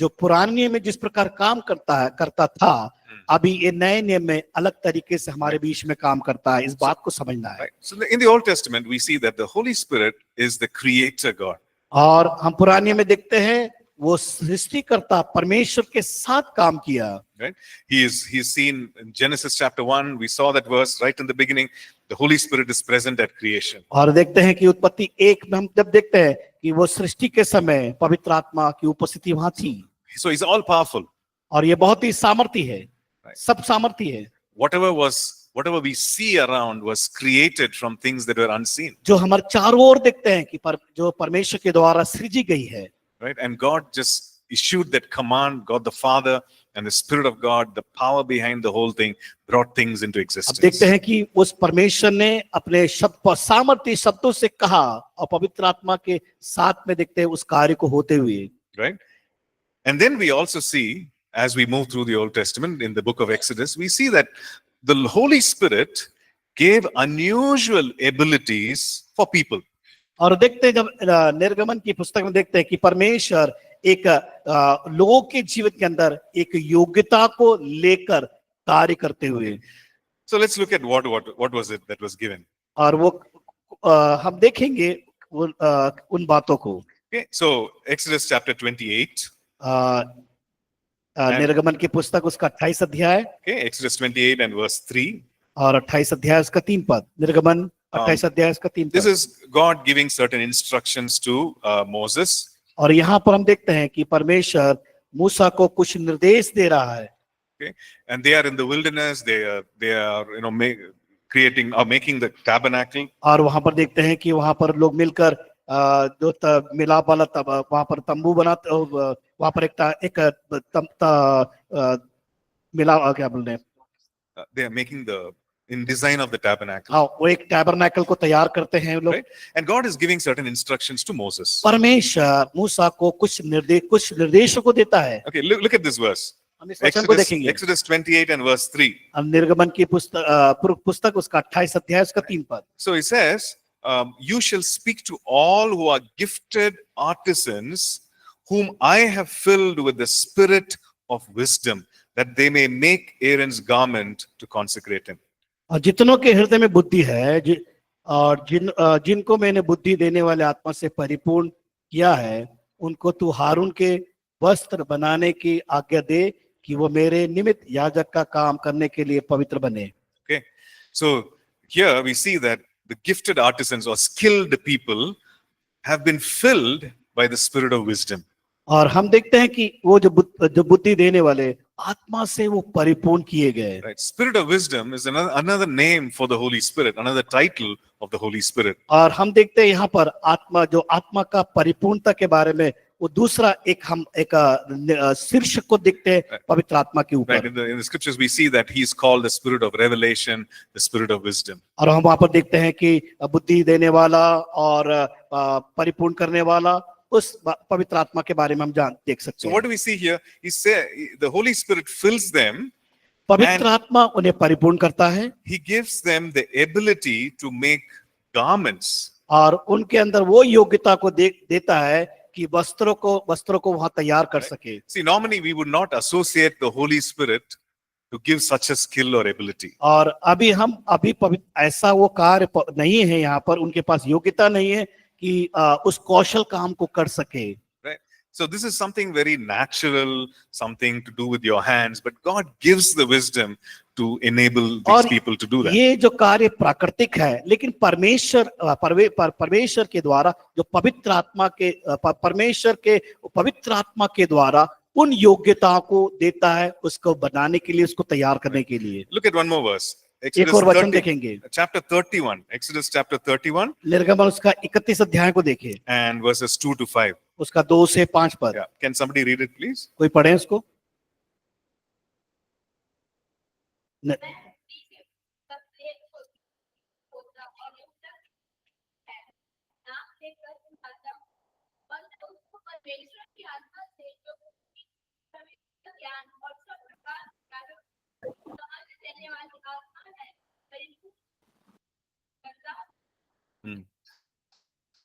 जो पुराने नियम में जिस प्रकार काम करता था, अभी ये नए नियम में अलग तरीके से हमारे बीच में काम करता है। इस बात को समझना है। Right? So in the Old Testament, we see that the Holy Spirit is the creator God. और हम पुराने नियम में देखते हैं वो सृष्टिकर्ता परमेश्वर के साथ काम किया। Right? He is seen in Genesis chapter 1. We saw that verse right in the beginning. The Holy Spirit is present at creation. और देखते हैं कि उत्पत्ति 1 में हम जब देखते हैं कि वो सृष्टि के समय पवित्र आत्मा की उपस्थिति वहां थी। So he's all powerful. और ये बहुत ही सामर्थी है, Right. सब सामर्थी है। Whatever we see around was created from things that were unseen. जो हमारे चारों ओर देखते हैं कि जो परमेश्वर के द्वारा सृजी गई है। Right? And God just issued that command. God the Father and the Spirit of God, the power behind the whole thing, brought things into अब existence. देखते हैं कि उस परमेश्वर ने अपने शब्द पर सामर्थ्य शब्दों से कहा और पवित्र आत्मा के साथ में देखते हैं उस कार्य को होते हुए। Right? And then we also see, as we move through the Old Testament in the book of Exodus, we see that the Holy Spirit gave unusual abilities for people. और देखते हैं जब निर्गमन की पुस्तक में देखते हैं कि परमेश्वर एक लोगों के जीवन के अंदर एक योग्यता को लेकर कार्य करते हुए। So let's look at what was it that was given. और वो हम देखेंगे उन बातों को। Okay, so Exodus chapter 28. निर्गमन की पुस्तक उसका 28 अध्याय, Okay, Exodus 28 and verse 3. और 28 अध्याय उसका 3 पद। निर्गमन 28 अध्याय उसका 3 This पद। is God giving certain instructions to Moses. और यहाँ पर हम देखते हैं कि परमेश्वर मूसा को कुछ निर्देश दे रहा है। Okay, and they are in the wilderness. They are creating or making the tabernacle. और वहां पर देखते हैं कि वहां पर लोग मिलकर मिलाप वाला वहां पर तंबू बना, वहां पर मिला, क्या बोल रहे हैं, They are making the in design of the tabernacle, हाँ, वो एक टैबरनेकल को तैयार करते हैं लोग। right? And God is giving certain instructions to Moses. परमेश्वर मूसा को कुछ निर्देशों को देता है। Okay, look at this verse. हम इस वचन को देखेंगे। Exodus 28 and verse 3. हम निर्गमन की पुस्तक उसका 28 अध्याय उसका 3 पद। So it says, you shall speak to all who are gifted artisans, whom I have filled with the spirit of wisdom, that they may make Aaron's garment to consecrate him. और जितनों के हृदय में बुद्धि है, और जिनको मैंने बुद्धि देने वाले आत्मा से परिपूर्ण किया है, उनको तू हारून के वस्त्र बनाने की आज्ञा दे कि वो मेरे निमित्त याजक का काम करने के लिए पवित्र बने। Okay, so here we see that the gifted artisans or skilled people have been filled by the spirit of wisdom. और हम देखते हैं कि वो जो बुद्धि देने वाले आत्मा से वो परिपूर्ण किए गए। Right, spirit of wisdom is another name for the Holy Spirit, another title of the Holy Spirit. और हम देखते हैं यहाँ पर आत्मा का परिपूर्णता के बारे में वो दूसरा एक शीर्षक को देखते हैं पवित्र आत्मा के ऊपर। Right, in the scriptures we see that he is called the spirit of revelation, the spirit of wisdom. और हम वहां पर देखते हैं कि बुद्धि देने वाला और परिपूर्ण करने वाला, उस पवित्र आत्मा के बारे में हम देख सकते So हैं। what do we see here? He said the Holy Spirit fills them. पवित्र आत्मा उन्हें परिपूर्ण करता है। He gives them the ability to make garments. और उनके अंदर वो योग्यता को देता है कि वस्त्रों को वहां तैयार कर सके। See, normally we would not associate the Holy Spirit to give such a skill or ability. और अभी ऐसा वो कार्य नहीं है, यहाँ पर उनके पास योग्यता नहीं है कि उस कौशल काम को कर सके। Right? So this is something very natural, something to do with your hands, but God gives the wisdom to enable these people to do that. ये जो कार्य प्राकृतिक है, लेकिन परमेश्वर के द्वारा जो पवित्र आत्मा के द्वारा उन योग्यताओं को देता है, उसको बनाने के लिए, उसको तैयार करने के लिए। Look at one more verse. एक और वचन देखेंगे, chapter 31, Exodus chapter 31, निर्गमन उसका 31 अध्याय को देखिए, and verses 2 to 5. उसका 2 से 5 पद। Yeah. Can somebody read it, please? कोई पढ़े उसको?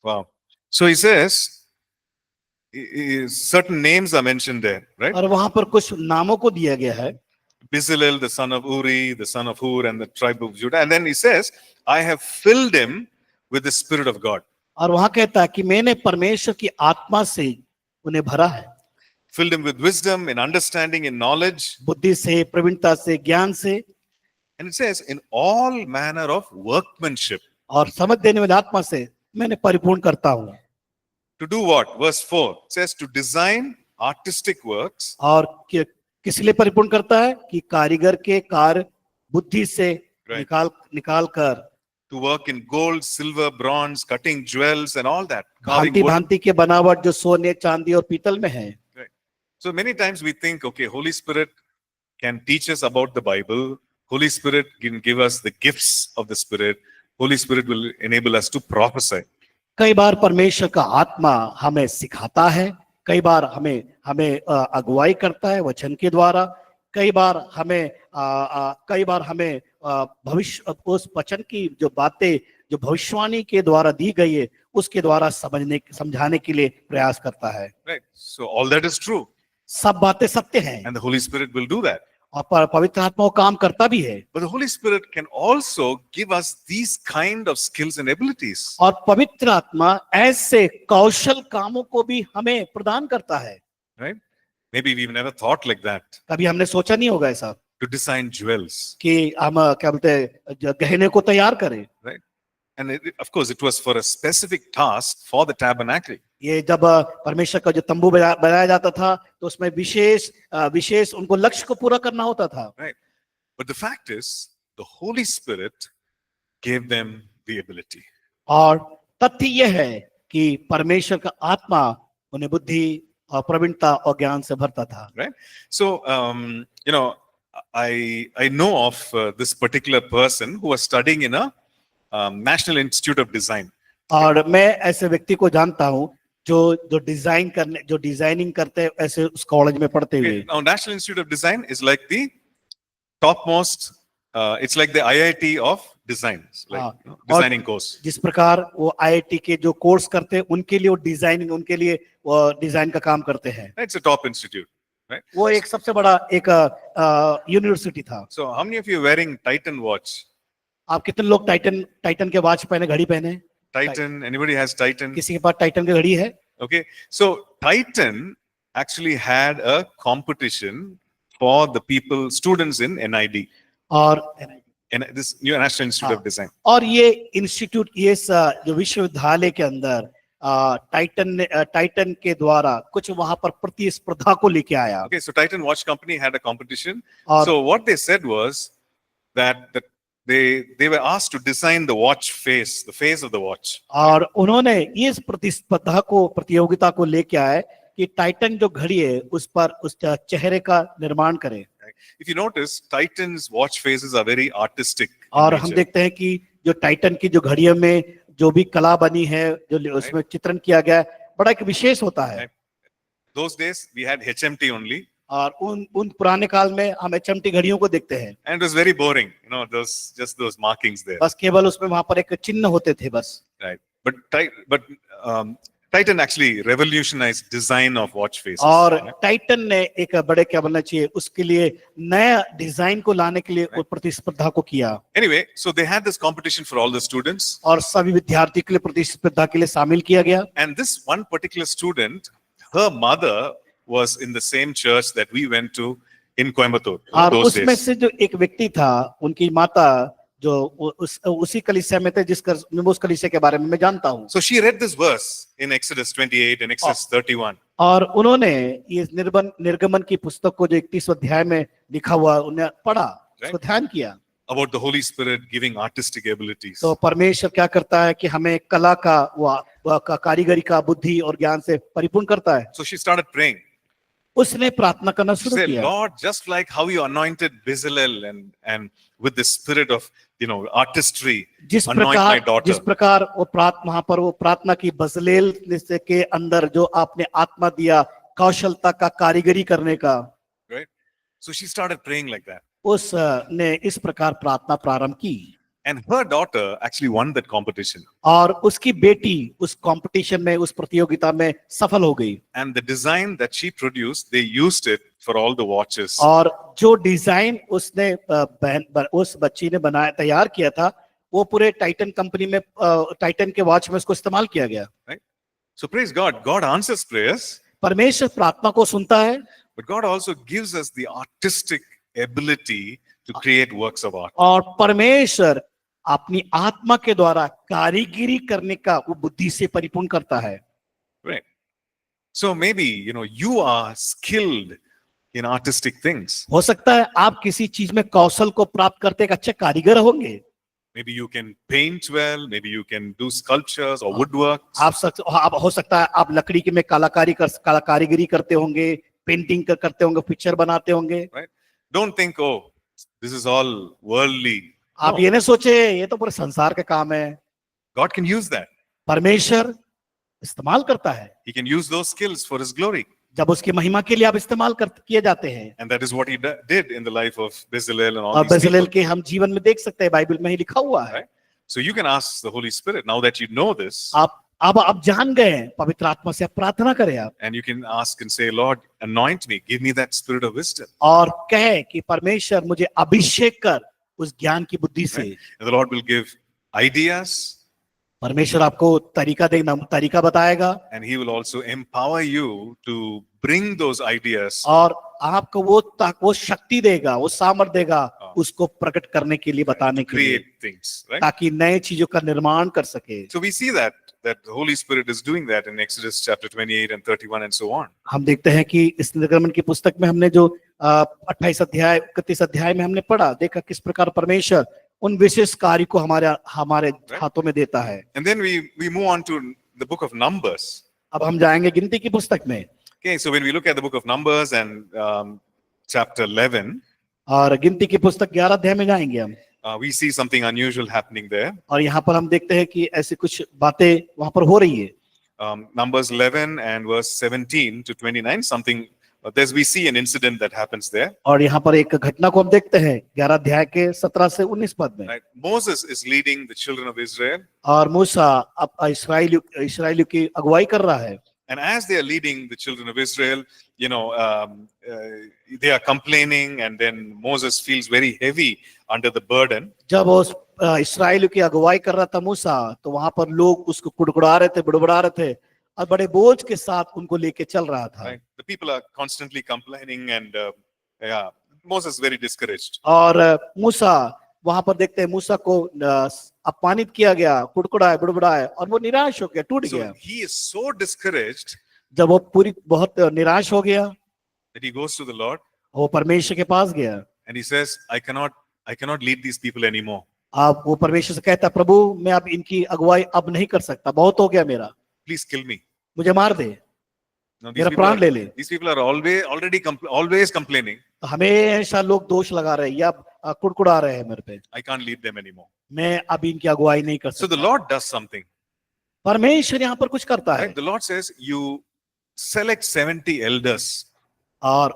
Wow. So he says, certain names are mentioned there, right? और वहां पर कुछ नामों को दिया गया है। Bezalel, the son of Uri, the son of Hur, and the tribe of Judah. And then he says, I have filled him with the Spirit of God. और वहां कहता है कि मैंने परमेश्वर की आत्मा से उन्हें भरा है। Filled him with wisdom, in understanding, in knowledge. बुद्धि से, प्रवीणता से, ज्ञान से। And it says, in all manner of workmanship. और समझ देने वाली आत्मा से मैंने परिपूर्ण करता हूँ। To do what? Verse 4 says, to design artistic works. और किस लिए परिपूर्ण करता है? कि कारीगर के कार्य बुद्धि से निकाल कर, to work in gold, silver, bronze, cutting jewels and all that. भांति की बनावट जो सोने, चांदी और पीतल में है। Right. So many times we think, okay, Holy Spirit can teach us about the Bible. Holy Spirit can give us the gifts of the Spirit. Holy Spirit will enable us to prophesy. कई बार परमेश्वर का आत्मा हमें सिखाता है, कई बार हमें अगुवाई करता है वचन के द्वारा, कई बार हमें भविष्य, उस वचन की जो बातें जो भविष्यवाणी के द्वारा दी गई है उसके द्वारा समझाने के लिए प्रयास करता है। Right. So all that is true. सब बातें सत्य हैं। And the Holy Spirit will do that. और पवित्र आत्मा वो काम करता भी है। But the Holy Spirit can also give us these kind of skills and abilities. और पवित्र आत्मा ऐसे कौशल कामों को भी हमें प्रदान करता है। Right? Maybe we've never thought like that. कभी हमने सोचा नहीं होगा ऐसा To design jewels. कि हम क्या बोलते हैं गहने को तैयार करें। Right? And of course it was for a specific task for the tabernacle. ये जब परमेश्वर का जो तंबू बनाया जाता था तो उसमें विशेष उनको लक्ष्य को पूरा करना होता था। Right. But the fact is, the Holy Spirit gave them the ability. और तथ्य यह है कि परमेश्वर का आत्मा उन्हें बुद्धि और प्रवीणता और ज्ञान से भरता था। right? So, I know of this particular person who was studying in a National Institute of Design. और मैं ऐसे व्यक्ति को जानता हूँ जो डिजाइनिंग करते हैं ऐसे उस कॉलेज में पढ़ते हुए। Okay. Now, National Institute of Design is like the topmost. It's like the IIT of design, like designing course. जिस प्रकार वो आईआईटी के जो कोर्स करते हैं उनके लिए वो डिजाइन का काम करते हैं। It's a top institute, right? वो एक सबसे बड़ा एक यूनिवर्सिटी था। So, how many of you are wearing Titan watch? आप कितने लोग टाइटन के वॉच पहने, घड़ी पहने? Titan. Anybody has Titan? किसी के पास टाइटन की घड़ी है? Okay. So, Titan actually had a competition for the students in NID. और This new National Institute of Design. और ये इंस्टीट्यूट जो विश्वविद्यालय के अंदर टाइटन के द्वारा कुछ वहां पर प्रतिस्पर्धा को लेके आया। Okay, so Titan Watch Company had a competition. और So what they said was that they were asked to design the watch face, the face of the watch. और उन्होंने इस प्रतियोगिता को लेके आए कि टाइटन जो घड़ी है उस पर उस चेहरे का निर्माण करें। If you notice, Titan's watch faces are very artistic. और हम देखते हैं कि जो टाइटन की जो घड़ियों में जो भी कला बनी है, जो उसमें चित्रण किया गया है, बड़ा एक विशेष होता है। Those days we had HMT only. और उन पुराने काल में हम HMT घड़ियों को देखते हैं। And it was very boring, just those markings there. बस केवल उसमें वहां पर एक चिन्ह होते थे बस। Right. But Titan actually revolutionized design of watch faces. और टाइटन ने एक बड़े क्या बोलना चाहिए उसके लिए नया डिजाइन को लाने के लिए प्रतिस्पर्धा को किया। Anyway, so they had this competition for all the students. और सभी विद्यार्थी के लिए प्रतिस्पर्धा के लिए शामिल किया गया। And this one particular student, her mother was in the same church that we went to in Coimbatore. और Those उसमें days. से जो एक व्यक्ति था, उनकी माता जो उसी कलीसिया में थे उस कलीसिया के बारे में मैं जानता हूँ। So she read this verse in Exodus 28 and Exodus 31. और उन्होंने ये निर्गमन की पुस्तक को जो 31 अध्याय में लिखा हुआ उन्हें पढ़ा, उसको ध्यान किया। About the Holy Spirit giving artistic abilities. तो परमेश्वर क्या करता है कि हमें कला का कारीगरी का बुद्धि और ज्ञान से परिपूर्ण करता है। So she started praying. उसने प्रार्थना करना She शुरू said, किया। Lord, just like how you anointed Bezalel and with the spirit of artistry, anoint my daughter. जिस प्रकार वहां पर वो प्रार्थना की बजलेल के अंदर जो आपने आत्मा दिया कौशलता का कारीगरी करने का। Right? So she started praying like that. उसने इस प्रकार प्रार्थना प्रारंभ की। And her daughter actually won that competition. और उसकी बेटी उस कंपटीशन में, उस प्रतियोगिता में सफल हो गई। And the design that she produced, they used it for all the watches. और जो डिजाइन उसने उस बच्ची ने तैयार किया था, वो पूरे टाइटन कंपनी में, टाइटन के वॉच में उसको इस्तेमाल किया गया। Right? So praise God. God answers prayers. परमेश्वर प्रार्थना को सुनता है। But God also gives us the artistic ability to create works of art. और परमेश्वर अपनी आत्मा के द्वारा कारीगरी करने का वो बुद्धि से परिपूर्ण करता है। Right. So maybe, you are skilled in artistic things. हो सकता है आप किसी चीज में कौशल को प्राप्त करते एक अच्छे कारीगर होंगे। Maybe you can paint well, maybe you can do sculptures or woodwork. आप हो सकता है आप लकड़ी के में कारीगरी करते होंगे, पेंटिंग करते होंगे, पिक्चर बनाते होंगे। Right? Don't think, oh, this is all worldly. आप ये नहीं सोचे ये तो पूरे संसार का काम है। God can use that. परमेश्वर इस्तेमाल करता है। He can use those skills for His glory. जब उसकी महिमा के लिए आप इस्तेमाल किए जाते हैं। And that is what He did in the life of Bezalel and all और these people. बेजलेल के हम जीवन में देख सकते हैं, बाइबल में ही लिखा हुआ है। Right? So you can ask the Holy Spirit, now that you know this, आप जान गए हैं, पवित्र आत्मा से आप प्रार्थना करें आप। and you can ask and say, Lord, anoint me, give me that spirit of wisdom. और कहे कि परमेश्वर मुझे अभिषेक कर उस ज्ञान की बुद्धि से। And the Lord will give ideas. परमेश्वर आपको तरीका बताएगा। And He will also empower you to bring those ideas. और आपको वो शक्ति देगा, वो सामर्थ देगा उसको प्रकट करने के लिए, बताने के लिए, Create things, right? ताकि नए चीजों का निर्माण कर सके। So we see that the Holy Spirit is doing that in Exodus chapter 28 and 31 and so on. हम देखते हैं कि इस निर्गमन की पुस्तक में हमने जो 28 अध्याय 31 अध्याय में हमने पढ़ा, देखा किस प्रकार परमेश्वर उन विशेष कार्य को हमारे हाथों में देता है। And then we move on to the book of Numbers. अब हम जाएंगे गिनती की पुस्तक में, Okay, so when we look at the book of Numbers and chapter 11, और गिनती की पुस्तक 11 अध्याय में जाएंगे हम, we see something unusual happening there. और यहाँ पर हम देखते हैं कि ऐसी कुछ बातें वहां पर हो रही है। Numbers 11 and verse 17 to 29, something, we see an incident that happens there. और यहाँ पर एक घटना को हम देखते हैं 11 अध्याय के 17 से 19 पद में। Right? Moses is leading the children of Israel, और मूसा अब इस्राएलियों की अगुवाई कर रहा है, and as they are leading the children of Israel, they are complaining, and then Moses feels very heavy under the burden. जब वो इस्राएलियों की अगुवाई कर रहा था मूसा, तो वहां पर लोग उसको कुड़कुड़ा रहे थे, बुड़बुड़ा रहे थे, और बड़े बोझ के साथ उनको लेके चल रहा था। Right? The people are constantly complaining, and Moses is very discouraged. और मूसा, वहां पर देखते हैं मूसा को अपमानित किया गया, कुड़कुड़ा है, बुड़बुड़ा है, और वो निराश हो गया, टूट So गया। he is so discouraged जब वो बहुत निराश हो गया, that he goes to the Lord वो परमेश्वर के पास गया। and he says, I cannot lead these people anymore. अब वो परमेश्वर से कहता, प्रभु मैं अब इनकी अगुवाई अब नहीं कर सकता, बहुत हो गया मेरा, Please kill me. मुझे मार दे, Now, मेरा प्राण ले ले। these people are always complaining. तो हमेशा लोग दोष लगा रहे हैं या कुड़कुड़ा रहे हैं मेरे पे, I can't lead them anymore. मैं अब इनकी अगुवाई नहीं कर So the सकता। Lord does something. परमेश्वर यहाँ पर कुछ करता है, Right? The Lord says, you select 70 elders. और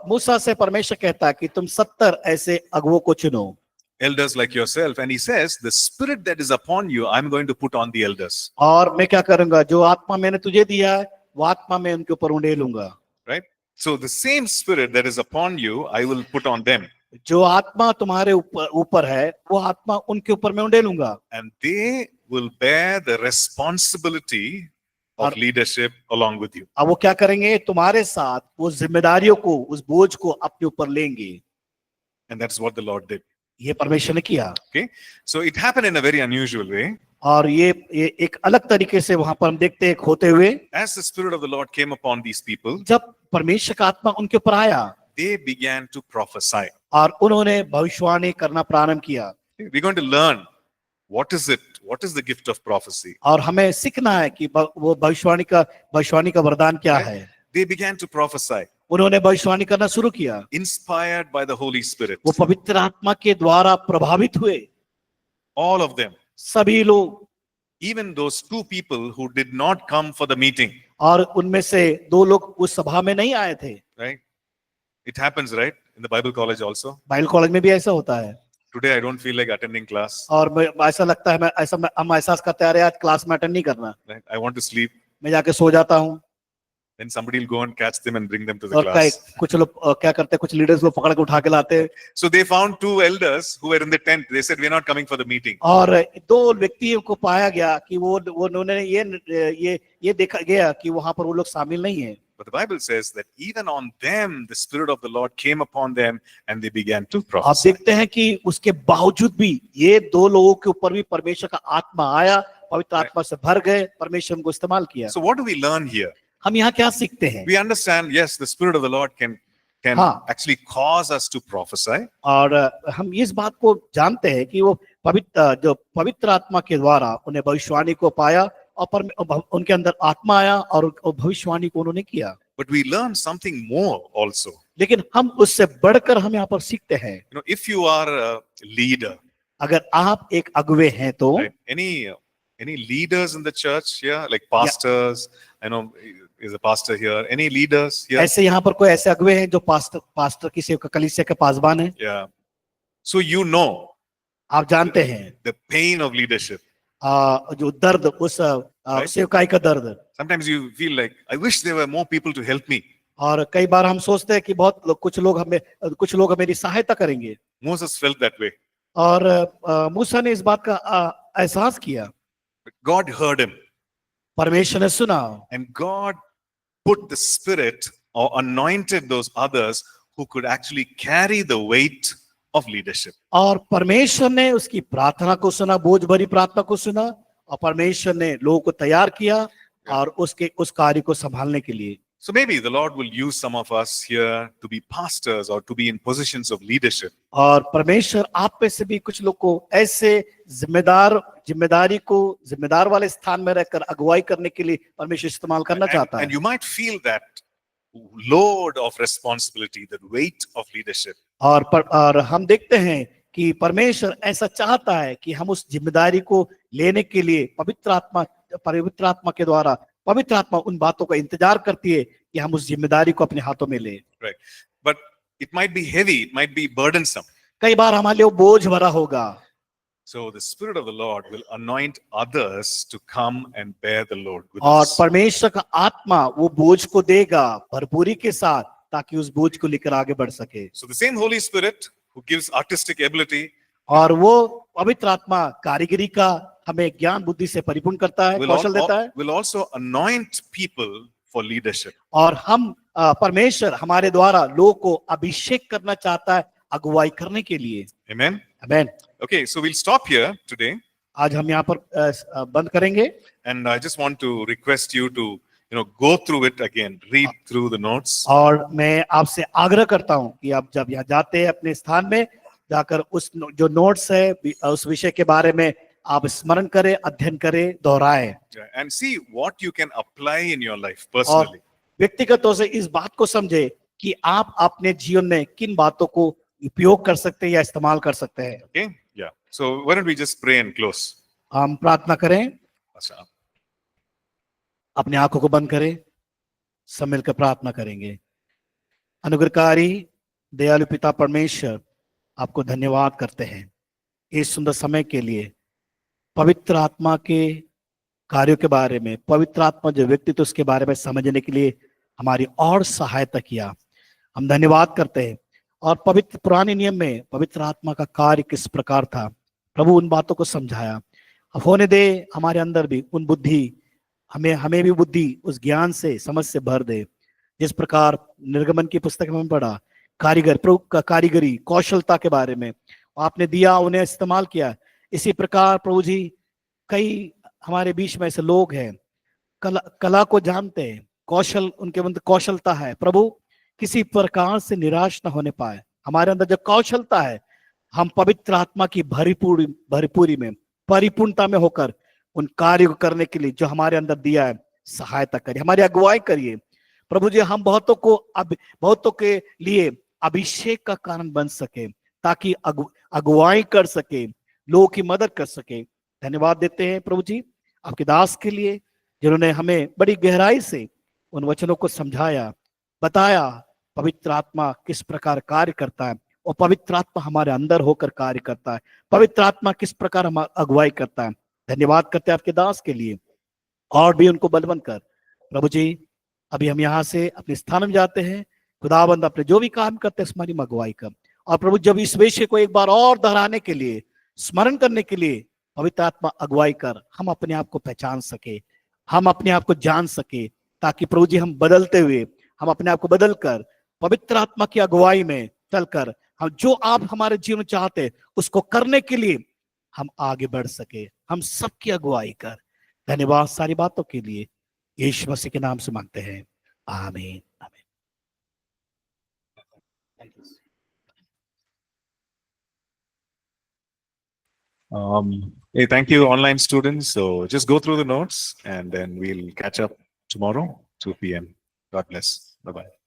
मूसा से परमेश्वर कहता है कि तुम 70 ऐसे अगुवों को चुनो, Elders like yourself. And he says, the spirit that is upon you, I'm going to put on the elders. और मैं क्या करूंगा, जो आत्मा मैंने तुझे दिया है वो आत्मा मैं उनके ऊपर उंडेलूंगा। Right? So the same spirit that is upon you, I will put on them. जो आत्मा तुम्हारे ऊपर है वो आत्मा उनके ऊपर मैं उंडेलूंगा, And they will bear the responsibility of leadership along with you. अब वो क्या करेंगे, तुम्हारे साथ वो जिम्मेदारियों को, उस बोझ को अपने ऊपर लेंगे। And that's what the Lord did. ये परमेश्वर ने किया, Okay? So it happened in a very unusual way. और ये एक अलग तरीके से वहां पर हम देखते हैं होते हुए। As the spirit of the Lord came upon these people, जब परमेश्वर का आत्मा उनके ऊपर आया, they began to prophesy. और उन्होंने भविष्यवाणी करना प्रारंभ किया। We're going to learn what is it? What is the gift of prophecy? और हमें सीखना है कि वो भविष्यवाणी का वरदान क्या है। They began to prophesy, उन्होंने भविष्यवाणी करना शुरू किया, inspired by the Holy Spirit. वो पवित्र आत्मा के द्वारा प्रभावित हुए, All of them, सभी लोग, even those two people who did not come for the meeting. और उनमें से 2 लोग उस सभा में नहीं आए थे। Right? It happens, right? In the Bible college also. Bible college में भी ऐसा होता है, Today I don't feel like attending class. और ऐसा लगता है हम एहसास करते आ रहे हैं आज क्लास में अटेंड नहीं करना, Right? I want to sleep. मैं जाके सो जाता हूँ। Then somebody will go and catch them and bring them to the और class. कुछ लोग क्या करते हैं, कुछ लीडर्स लोग पकड़ के उठा के लाते हैं, So they found 2 elders who were in the tent. They said, we're not coming for the meeting. और 2 व्यक्तियों को पाया गया कि वो उन्होंने ये देखा गया कि वहां पर वो लोग शामिल नहीं है। But the Bible says that even on them, the Spirit of the Lord came upon them and they began to आप prophesy. देखते हैं कि उसके बावजूद भी ये 2 लोगों के ऊपर भी परमेश्वर का आत्मा आया, पवित्र आत्मा से भर गए, परमेश्वर उनको इस्तेमाल किया। So what do we learn here? हम यहाँ क्या सीखते हैं? We understand, yes, the Spirit of the Lord can हाँ। actually cause us to prophesy. और हम इस बात को जानते हैं कि वो पवित्र आत्मा के द्वारा उन्हें भविष्यवाणी को पाया, और उनके अंदर आत्मा आया और भविष्यवाणी को उन्होंने किया। But we learn something more also. लेकिन हम उससे बढ़कर हम यहाँ पर सीखते हैं, You know, if you are a leader, अगर आप एक अगुवे हैं तो, right? Any leaders in the church here, like pastors? I know is a pastor here. Any leaders here? ऐसे यहाँ पर कोई ऐसे अगुवे हैं जो पास्टर की सेवक कलीसिया के पासबान है? Yeah. So you know आप जानते हैं the pain of leadership. जो दर्द, उस सेवकाई का दर्द। Sometimes you feel like, I wish there were more people to help me. और कई बार हम सोचते हैं कि कुछ लोग मेरी सहायता करेंगे। Moses felt that way. और मूसा ने इस बात का एहसास किया, But God heard him. परमेश्वर ने सुना, And God put the Spirit or anointed those others who could actually carry the weight of leadership. और परमेश्वर ने उसकी प्रार्थना को सुना, बोझ भरी प्रार्थना को सुना, और परमेश्वर ने लोगों को तैयार किया और उस कार्य को संभालने के लिए। So maybe the Lord will use some of us here to be pastors or to be in positions of leadership. और परमेश्वर आप में से भी कुछ लोग को ऐसे जिम्मेदार वाले स्थान में रहकर अगुवाई करने के लिए परमेश्वर इस्तेमाल करना चाहता And है। you might feel that load of responsibility, that weight of leadership. और हम देखते हैं कि परमेश्वर ऐसा चाहता है कि हम उस जिम्मेदारी को लेने के लिए पवित्र आत्मा के द्वारा पवित्र आत्मा उन बातों का इंतजार करती है कि हम उस जिम्मेदारी को अपने हाथों में लें। Right. But it might be heavy, it might be burdensome. कई बार हमारे लिए वो बोझ भरा होगा। So the Spirit of the Lord will anoint others to come and bear the load with और us. परमेश्वर का आत्मा वो बोझ को देगा भरपूरी के साथ ताकि उस बोझ को लेकर आगे बढ़ सके। So the same Holy Spirit who gives artistic ability और वो पवित्र आत्मा कारीगरी का हमें ज्ञान बुद्धि से परिपूर्ण करता है, कौशल देता है। will also anoint people for leadership. और हम परमेश्वर हमारे द्वारा लोगों को अभिषेक करना चाहता है अगुवाई करने के लिए। Amen. आमीन। Okay, so we'll stop here today. आज हम यहाँ पर बंद करेंगे। And I just want to request you to, go through it again, read through the notes. और मैं आपसे आग्रह करता हूँ कि आप जब यहाँ जाते हैं अपने स्थान में जाकर उस जो नोट्स है उस विषय के बारे में आप स्मरण करें, अध्ययन करें, दोहराएं। And see what you can apply in your life और personally. व्यक्तिगत तौर से इस बात को समझे कि आप अपने जीवन में किन बातों को उपयोग कर सकते हैं या इस्तेमाल कर सकते हैं। Okay? Yeah. So why don't we just pray and close? हम प्रार्थना करें, Pastor. अपने आंखों को बंद करें, सब मिलकर प्रार्थना करेंगे। अनुग्रहकारी दयालु पिता परमेश्वर, आपको धन्यवाद करते हैं इस सुंदर समय के लिए। पवित्र आत्मा के कार्यों के बारे में, पवित्र आत्मा जो व्यक्तित्व उसके बारे में समझने के लिए हमारी और सहायता किया, हम धन्यवाद करते हैं। और पवित्र पुराने नियम में पवित्र आत्मा का कार्य किस प्रकार था, प्रभु उन बातों को समझाया। अब होने दे हमारे अंदर भी उन बुद्धि, हमें भी बुद्धि उस ज्ञान से, समझ से भर दे। जिस प्रकार निर्गमन की पुस्तक में पढ़ा प्रभु का कारीगरी कौशलता के बारे में आपने दिया, उन्हें इस्तेमाल किया। इसी प्रकार प्रभु जी कई हमारे बीच में ऐसे लोग हैं कला को जानते हैं, कौशल उनके अंदर कौशलता है, प्रभु किसी प्रकार से निराश न होने पाए। हमारे अंदर जो कौशलता है हम पवित्र आत्मा की भरपूरी में परिपूर्णता में होकर उन कार्य को करने के लिए जो हमारे अंदर दिया है सहायता करिए, हमारी अगुवाई करिए। प्रभु जी हम बहुतों के लिए अभिषेक का कारण बन सके ताकि अगुवाई कर सके, लोगों की मदद कर सके। धन्यवाद देते हैं प्रभु जी आपके दास के लिए जिन्होंने हमें बड़ी गहराई से उन वचनों को समझाया, बताया पवित्र आत्मा किस प्रकार कार्य करता है और पवित्र आत्मा हमारे अंदर होकर कार्य करता है, पवित्र आत्मा किस प्रकार हम अगुवाई करता है। धन्यवाद करते हैं आपके दास के लिए और भी उनको बलवंत कर। प्रभु जी अभी हम यहाँ से अपने स्थान में जाते हैं, खुदाबंद अपने जो भी काम करते हैं हमारी अगुवाई कर। और प्रभु जब इस विषय को एक बार और दोहराने के लिए, स्मरण करने के लिए पवित्र आत्मा अगुवाई कर, हम अपने आप को पहचान सके, हम अपने आप को जान सके, ताकि प्रभु जी हम बदलते हुए, हम अपने आप को बदल कर पवित्र आत्मा की अगुवाई में चलकर हम जो आप हमारे जीवन चाहते उसको करने के लिए हम आगे बढ़ सके। हम सबकी अगुवाई कर। धन्यवाद सारी बातों के लिए, यीशु मसीह के नाम से मांगते हैं, आमीन आमीन। Hey, thank you, online students. So just go through the notes and then we'll catch up tomorrow, 2 p.m. God bless. Bye-bye.